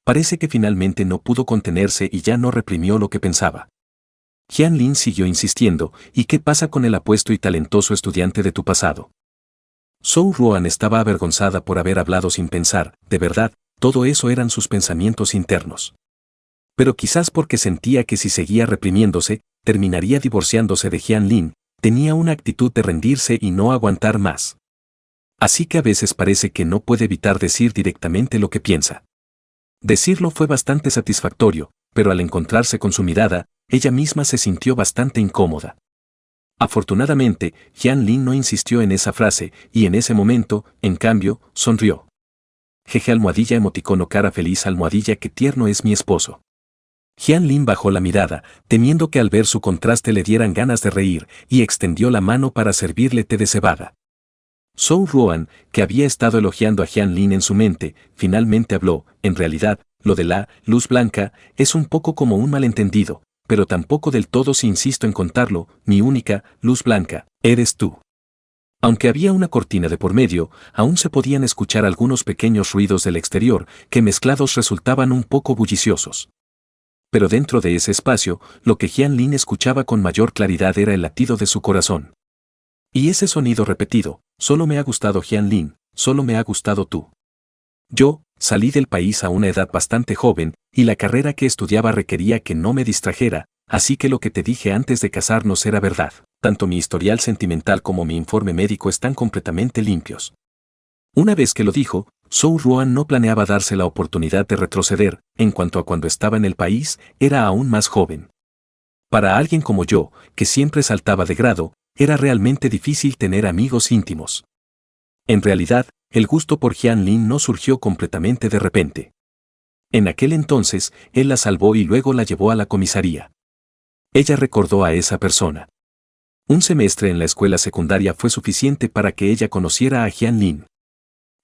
Parece que finalmente no pudo contenerse y ya no reprimió lo que pensaba. Jian Lin siguió insistiendo, ¿y qué pasa con el apuesto y talentoso estudiante de tu pasado? Zhou Ruan estaba avergonzada por haber hablado sin pensar, de verdad, todo eso eran sus pensamientos internos. Pero quizás porque sentía que si seguía reprimiéndose, terminaría divorciándose de Jian Lin, tenía una actitud de rendirse y no aguantar más. Así que a veces parece que no puede evitar decir directamente lo que piensa. Decirlo fue bastante satisfactorio, pero al encontrarse con su mirada, ella misma se sintió bastante incómoda. Afortunadamente, Jian Lin no insistió en esa frase, y en ese momento, en cambio, sonrió. Jeje almohadilla emoticono cara feliz almohadilla qué tierno es mi esposo. Jian Lin bajó la mirada, temiendo que al ver su contraste le dieran ganas de reír, y extendió la mano para servirle té de cebada. Zhou Ruan, que había estado elogiando a Jian Lin en su mente, finalmente habló, en realidad, lo de la luz blanca es un poco como un malentendido, pero tampoco del todo si insisto en contarlo, mi única luz blanca, eres tú. Aunque había una cortina de por medio, aún se podían escuchar algunos pequeños ruidos del exterior, que mezclados resultaban un poco bulliciosos. Pero dentro de ese espacio, lo que Jian Lin escuchaba con mayor claridad era el latido de su corazón. Y ese sonido repetido, solo me ha gustado Jian Lin, solo me ha gustado tú. Yo, salí del país a una edad bastante joven, y la carrera que estudiaba requería que no me distrajera, así que lo que te dije antes de casarnos era verdad. Tanto mi historial sentimental como mi informe médico están completamente limpios. Una vez que lo dijo, Zhou Ruan no planeaba darse la oportunidad de retroceder, en cuanto a cuando estaba en el país, era aún más joven. Para alguien como yo, que siempre saltaba de grado, era realmente difícil tener amigos íntimos. En realidad, el gusto por Jian Lin no surgió completamente de repente. En aquel entonces, él la salvó y luego la llevó a la comisaría. Ella recordó a esa persona. Un semestre en la escuela secundaria fue suficiente para que ella conociera a Jian Lin.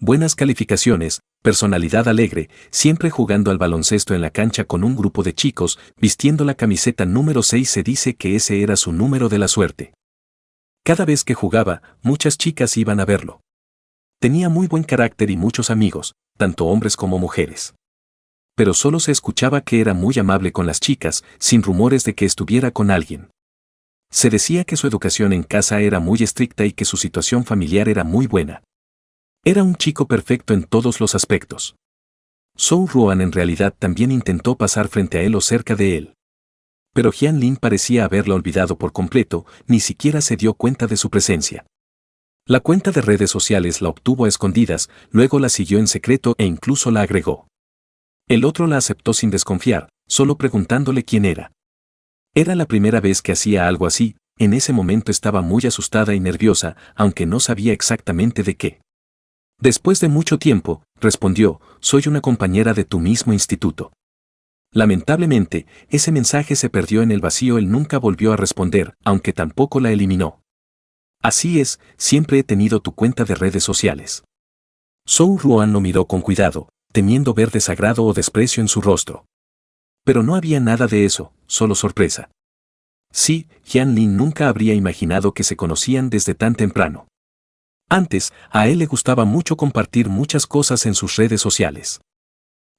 Buenas calificaciones, personalidad alegre, siempre jugando al baloncesto en la cancha con un grupo de chicos, vistiendo la camiseta número 6. Se dice que ese era su número de la suerte. Cada vez que jugaba, muchas chicas iban a verlo. Tenía muy buen carácter y muchos amigos, tanto hombres como mujeres. Pero solo se escuchaba que era muy amable con las chicas, sin rumores de que estuviera con alguien. Se decía que su educación en casa era muy estricta y que su situación familiar era muy buena. Era un chico perfecto en todos los aspectos. Zhou Ruan en realidad también intentó pasar frente a él o cerca de él. Pero Jian Lin parecía haberla olvidado por completo, ni siquiera se dio cuenta de su presencia. La cuenta de redes sociales la obtuvo a escondidas, luego la siguió en secreto e incluso la agregó. El otro la aceptó sin desconfiar, solo preguntándole quién era. Era la primera vez que hacía algo así, en ese momento estaba muy asustada y nerviosa, aunque no sabía exactamente de qué. Después de mucho tiempo, respondió, soy una compañera de tu mismo instituto. Lamentablemente, ese mensaje se perdió en el vacío. Él nunca volvió a responder, aunque tampoco la eliminó. Así es, siempre he tenido tu cuenta de redes sociales. Zhou Ruan lo miró con cuidado, temiendo ver desagrado o desprecio en su rostro. Pero no había nada de eso, solo sorpresa. Sí, Jian Lin nunca habría imaginado que se conocían desde tan temprano. Antes, a él le gustaba mucho compartir muchas cosas en sus redes sociales.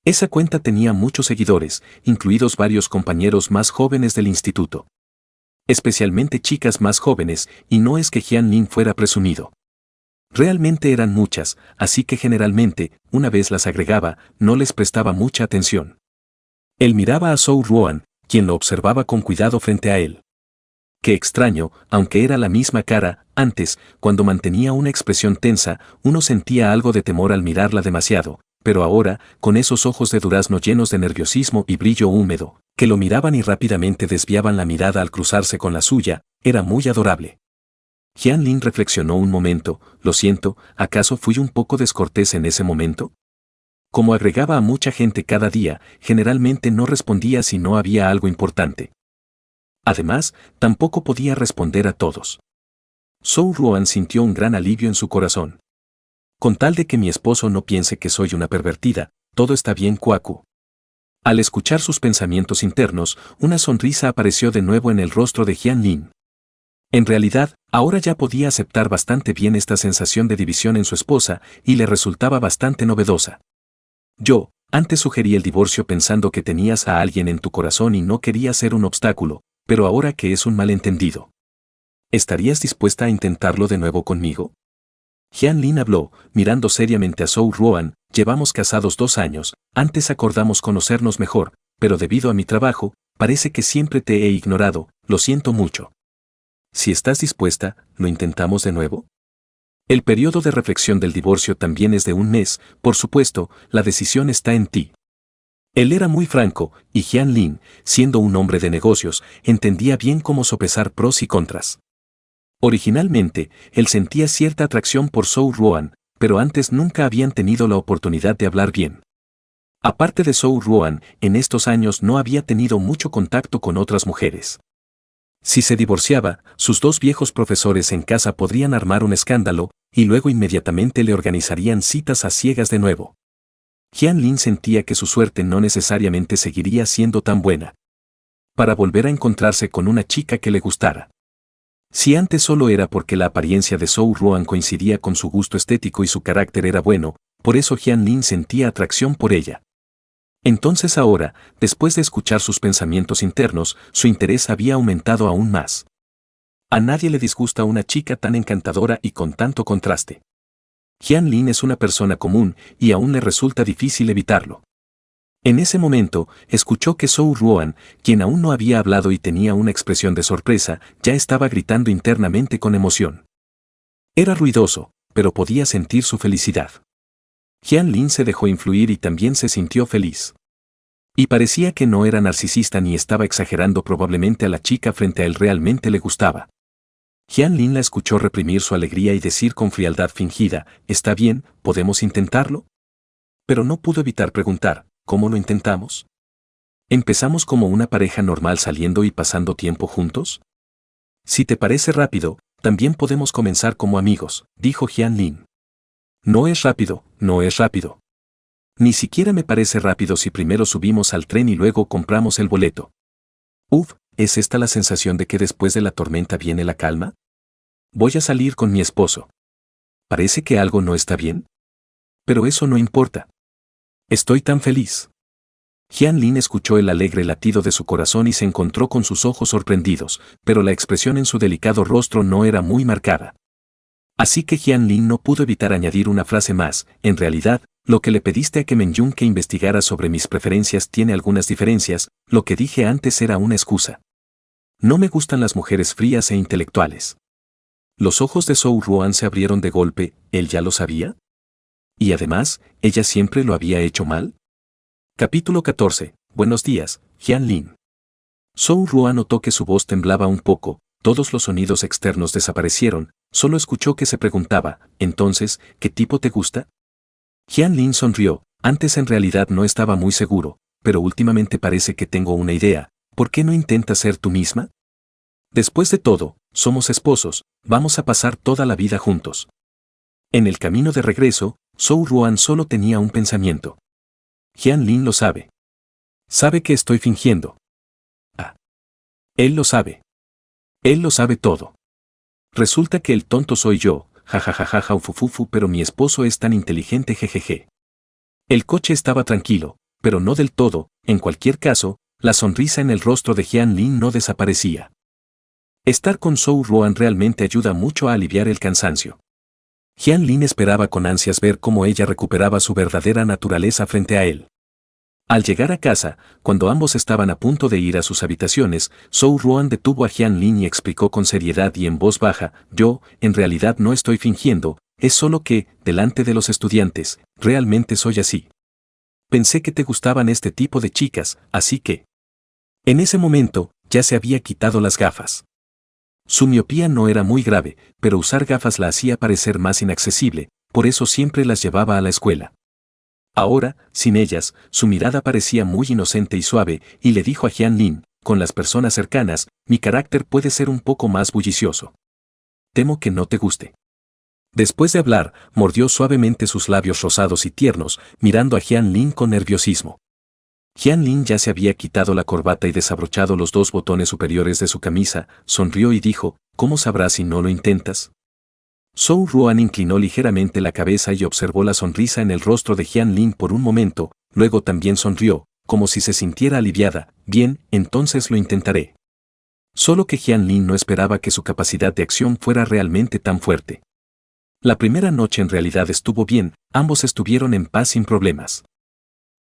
Esa cuenta tenía muchos seguidores, incluidos varios compañeros más jóvenes del instituto. Especialmente chicas más jóvenes, y no es que Jian Lin fuera presumido. Realmente eran muchas, así que generalmente, una vez las agregaba, no les prestaba mucha atención. Él miraba a Zhou Ruan, quien lo observaba con cuidado frente a él. Qué extraño, aunque era la misma cara, antes, cuando mantenía una expresión tensa, uno sentía algo de temor al mirarla demasiado, pero ahora, con esos ojos de durazno llenos de nerviosismo y brillo húmedo, que lo miraban y rápidamente desviaban la mirada al cruzarse con la suya, era muy adorable. Jian Lin reflexionó un momento, lo siento, ¿acaso fui un poco descortés en ese momento? Como agregaba a mucha gente cada día, generalmente no respondía si no había algo importante. Además, tampoco podía responder a todos. Zhou Ruan sintió un gran alivio en su corazón. Con tal de que mi esposo no piense que soy una pervertida, todo está bien, Kwaku. Al escuchar sus pensamientos internos, una sonrisa apareció de nuevo en el rostro de Jian Lin. En realidad, ahora ya podía aceptar bastante bien esta sensación de división en su esposa, y le resultaba bastante novedosa. Yo, antes sugerí el divorcio pensando que tenías a alguien en tu corazón y no quería ser un obstáculo, pero ahora que es un malentendido. ¿Estarías dispuesta a intentarlo de nuevo conmigo? Jian Lin habló, mirando seriamente a Zhou Ruan, llevamos casados 2 años, antes acordamos conocernos mejor, pero debido a mi trabajo, parece que siempre te he ignorado, lo siento mucho. Si estás dispuesta, ¿lo intentamos de nuevo? El periodo de reflexión del divorcio también es de 1 mes, por supuesto, la decisión está en ti. Él era muy franco, y Jian Lin, siendo un hombre de negocios, entendía bien cómo sopesar pros y contras. Originalmente, él sentía cierta atracción por Zhou Ruan, pero antes nunca habían tenido la oportunidad de hablar bien. Aparte de Zhou Ruan, en estos años no había tenido mucho contacto con otras mujeres. Si se divorciaba, sus 2 viejos profesores en casa podrían armar un escándalo, y luego inmediatamente le organizarían citas a ciegas de nuevo. Jian Lin sentía que su suerte no necesariamente seguiría siendo tan buena. Para volver a encontrarse con una chica que le gustara. Si antes solo era porque la apariencia de Zhou Ruan coincidía con su gusto estético y su carácter era bueno, por eso Jian Lin sentía atracción por ella. Entonces ahora, después de escuchar sus pensamientos internos, su interés había aumentado aún más. A nadie le disgusta una chica tan encantadora y con tanto contraste. Jian Lin es una persona común, y aún le resulta difícil evitarlo. En ese momento, escuchó que Zhou Ruan, quien aún no había hablado y tenía una expresión de sorpresa, ya estaba gritando internamente con emoción. Era ruidoso, pero podía sentir su felicidad. Jian Lin se dejó influir y también se sintió feliz. Y parecía que no era narcisista ni estaba exagerando, probablemente a la chica frente a él realmente le gustaba. Jian Lin la escuchó reprimir su alegría y decir con frialdad fingida, «Está bien, ¿podemos intentarlo?» Pero no pudo evitar preguntar, «¿Cómo lo intentamos? ¿Empezamos como una pareja normal saliendo y pasando tiempo juntos?» «Si te parece rápido, también podemos comenzar como amigos», dijo Jian Lin. «No es rápido, no es rápido. Ni siquiera me parece rápido si primero subimos al tren y luego compramos el boleto. Uf, ¿es esta la sensación de que después de la tormenta viene la calma? Voy a salir con mi esposo. ¿Parece que algo no está bien? Pero eso no importa. Estoy tan feliz». Jian Lin escuchó el alegre latido de su corazón y se encontró con sus ojos sorprendidos, pero la expresión en su delicado rostro no era muy marcada. Así que Jian Lin no pudo evitar añadir una frase más, «En realidad, lo que le pediste a que Menjun que investigara sobre mis preferencias tiene algunas diferencias, lo que dije antes era una excusa. No me gustan las mujeres frías e intelectuales». Los ojos de Zhou Ruan se abrieron de golpe, ¿él ya lo sabía? Y además, ¿ella siempre lo había hecho mal? Capítulo 14. Buenos días, Jian Lin. Zhou Ruan notó que su voz temblaba un poco, todos los sonidos externos desaparecieron, solo escuchó que se preguntaba, «Entonces, ¿qué tipo te gusta?» Jian Lin sonrió, antes en realidad no estaba muy seguro, pero últimamente parece que tengo una idea, ¿por qué no intentas ser tú misma? Después de todo, somos esposos, vamos a pasar toda la vida juntos. En el camino de regreso, Zhou Ruan solo tenía un pensamiento. Jian Lin lo sabe. Sabe que estoy fingiendo. Ah. Él lo sabe. Él lo sabe todo. Resulta que el tonto soy yo, jajajaja ufufufu, pero mi esposo es tan inteligente jejeje. El coche estaba tranquilo, pero no del todo, en cualquier caso, la sonrisa en el rostro de Jian Lin no desaparecía. Estar con Zhou Ruan realmente ayuda mucho a aliviar el cansancio. Jian Lin esperaba con ansias ver cómo ella recuperaba su verdadera naturaleza frente a él. Al llegar a casa, cuando ambos estaban a punto de ir a sus habitaciones, Zhou Ruan detuvo a Jian Lin y explicó con seriedad y en voz baja, «Yo, en realidad no estoy fingiendo, es solo que, delante de los estudiantes, realmente soy así. Pensé que te gustaban este tipo de chicas, así que...». En ese momento, ya se había quitado las gafas. Su miopía no era muy grave, pero usar gafas la hacía parecer más inaccesible, por eso siempre las llevaba a la escuela. Ahora, sin ellas, su mirada parecía muy inocente y suave, y le dijo a Jian Lin, «Con las personas cercanas, mi carácter puede ser un poco más bullicioso. Temo que no te guste». Después de hablar, mordió suavemente sus labios rosados y tiernos, mirando a Jian Lin con nerviosismo. Jian Lin ya se había quitado la corbata y desabrochado los 2 botones superiores de su camisa, sonrió y dijo, «¿Cómo sabrás si no lo intentas?». Zhou Ruan inclinó ligeramente la cabeza y observó la sonrisa en el rostro de Jian Lin por un momento, luego también sonrió, como si se sintiera aliviada, «Bien, entonces lo intentaré». Solo que Jian Lin no esperaba que su capacidad de acción fuera realmente tan fuerte. La primera noche en realidad estuvo bien, ambos estuvieron en paz sin problemas.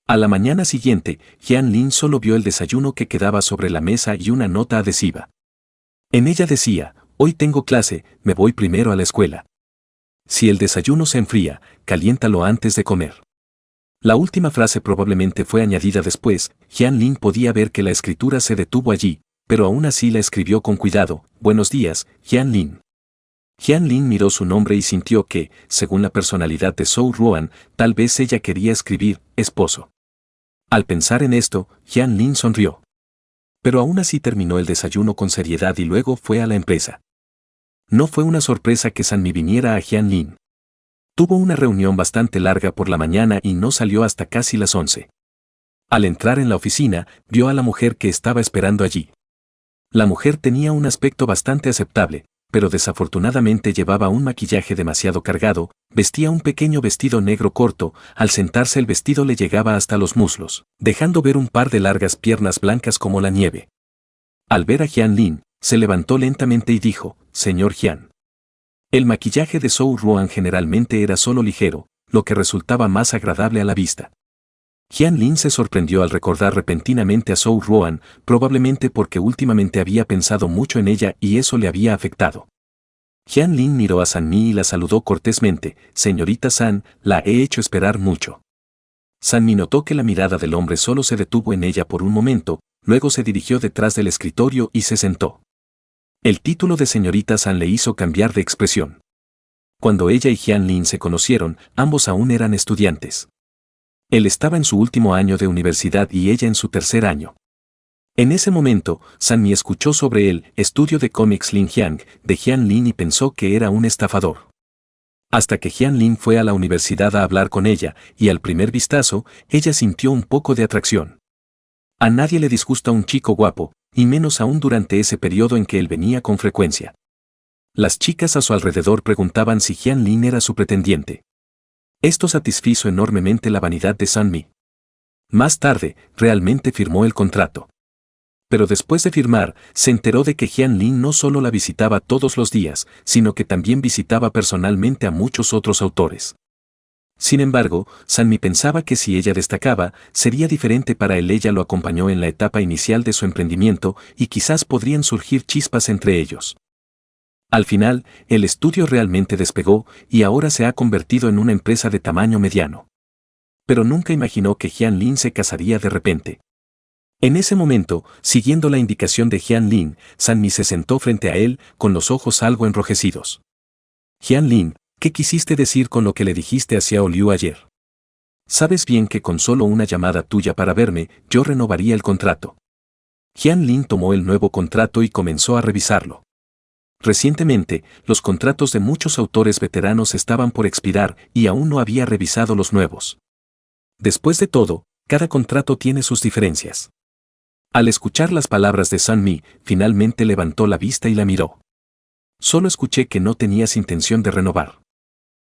A la mañana siguiente, Jian Lin solo vio el desayuno que quedaba sobre la mesa y una nota adhesiva. En ella decía, «Hoy tengo clase, me voy primero a la escuela. Si el desayuno se enfría, caliéntalo antes de comer». La última frase probablemente fue añadida después, Jian Lin podía ver que la escritura se detuvo allí, pero aún así la escribió con cuidado, «Buenos días, Jian Lin». Jian Lin miró su nombre y sintió que, según la personalidad de Zhou Ruan, tal vez ella quería escribir, «esposo». Al pensar en esto, Jian Lin sonrió. Pero aún así terminó el desayuno con seriedad y luego fue a la empresa. No fue una sorpresa que Sanmi viniera a Jian Lin. Tuvo una reunión bastante larga por la mañana y no salió hasta casi las 11. Al entrar en la oficina, vio a la mujer que estaba esperando allí. La mujer tenía un aspecto bastante aceptable, pero desafortunadamente llevaba un maquillaje demasiado cargado, vestía un pequeño vestido negro corto, al sentarse el vestido le llegaba hasta los muslos, dejando ver un par de largas piernas blancas como la nieve. Al ver a Jian Lin, se levantó lentamente y dijo, «Señor Jian». El maquillaje de Zhou Ruan generalmente era solo ligero, lo que resultaba más agradable a la vista. Jian Lin se sorprendió al recordar repentinamente a Zhou Ruan, probablemente porque últimamente había pensado mucho en ella y eso le había afectado. Jian Lin miró a San Mi y la saludó cortésmente, «Señorita San, la he hecho esperar mucho». San Mi notó que la mirada del hombre solo se detuvo en ella por un momento, luego se dirigió detrás del escritorio y se sentó. El título de señorita San le hizo cambiar de expresión. Cuando ella y Jian Lin se conocieron, ambos aún eran estudiantes. Él estaba en su último año de universidad y ella en su tercer año. En ese momento, San Mi escuchó sobre el estudio de cómics Lin Jiang de Jian Lin y pensó que era un estafador. Hasta que Jian Lin fue a la universidad a hablar con ella, y al primer vistazo, ella sintió un poco de atracción. A nadie le disgusta un chico guapo, y menos aún durante ese periodo en que él venía con frecuencia. Las chicas a su alrededor preguntaban si Jian Lin era su pretendiente. Esto satisfizo enormemente la vanidad de San Mi. Más tarde, realmente firmó el contrato. Pero después de firmar, se enteró de que Jian Lin no solo la visitaba todos los días, sino que también visitaba personalmente a muchos otros autores. Sin embargo, San Mi pensaba que si ella destacaba, sería diferente para él. Ella lo acompañó en la etapa inicial de su emprendimiento y quizás podrían surgir chispas entre ellos. Al final, el estudio realmente despegó y ahora se ha convertido en una empresa de tamaño mediano. Pero nunca imaginó que Jian Lin se casaría de repente. En ese momento, siguiendo la indicación de Jian Lin, San Mi se sentó frente a él, con los ojos algo enrojecidos. Jian Lin, ¿qué quisiste decir con lo que le dijiste a Xiao Liu ayer? Sabes bien que con solo una llamada tuya para verme, yo renovaría el contrato. Jian Lin tomó el nuevo contrato y comenzó a revisarlo. Recientemente, los contratos de muchos autores veteranos estaban por expirar y aún no había revisado los nuevos. Después de todo, cada contrato tiene sus diferencias. Al escuchar las palabras de San Mi, finalmente levantó la vista y la miró. Solo escuché que no tenías intención de renovar.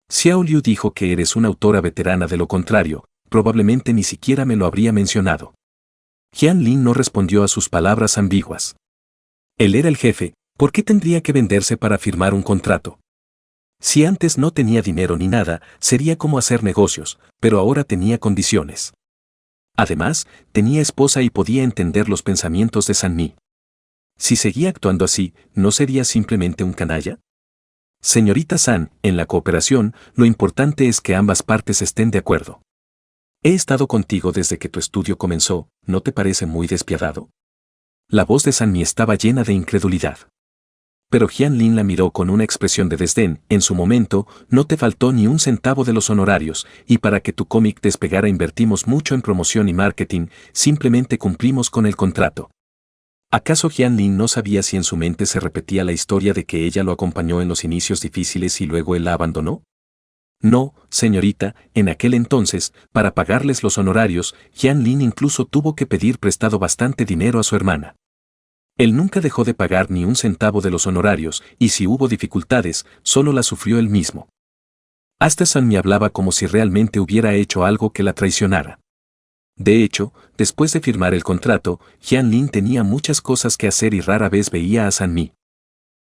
Xiao Liu dijo que eres una autora veterana, de lo contrario, probablemente ni siquiera me lo habría mencionado. Jian Lin no respondió a sus palabras ambiguas. Él era el jefe, ¿por qué tendría que venderse para firmar un contrato? Si antes no tenía dinero ni nada, sería como hacer negocios, pero ahora tenía condiciones. Además, tenía esposa y podía entender los pensamientos de San Mi. Si seguía actuando así, ¿no sería simplemente un canalla? Señorita San, en la cooperación, lo importante es que ambas partes estén de acuerdo. He estado contigo desde que tu estudio comenzó, ¿no te parece muy despiadado? La voz de San Mi estaba llena de incredulidad. Pero Jian Lin la miró con una expresión de desdén. En su momento, no te faltó ni un centavo de los honorarios, y para que tu cómic despegara invertimos mucho en promoción y marketing, simplemente cumplimos con el contrato. ¿Acaso Jian Lin no sabía si en su mente se repetía la historia de que ella lo acompañó en los inicios difíciles y luego él la abandonó? No, señorita, en aquel entonces, para pagarles los honorarios, Jian Lin incluso tuvo que pedir prestado bastante dinero a su hermana. Él nunca dejó de pagar ni un centavo de los honorarios, y si hubo dificultades, solo las sufrió él mismo. Hasta San Mi hablaba como si realmente hubiera hecho algo que la traicionara. De hecho, después de firmar el contrato, Jian Lin tenía muchas cosas que hacer y rara vez veía a San Mi.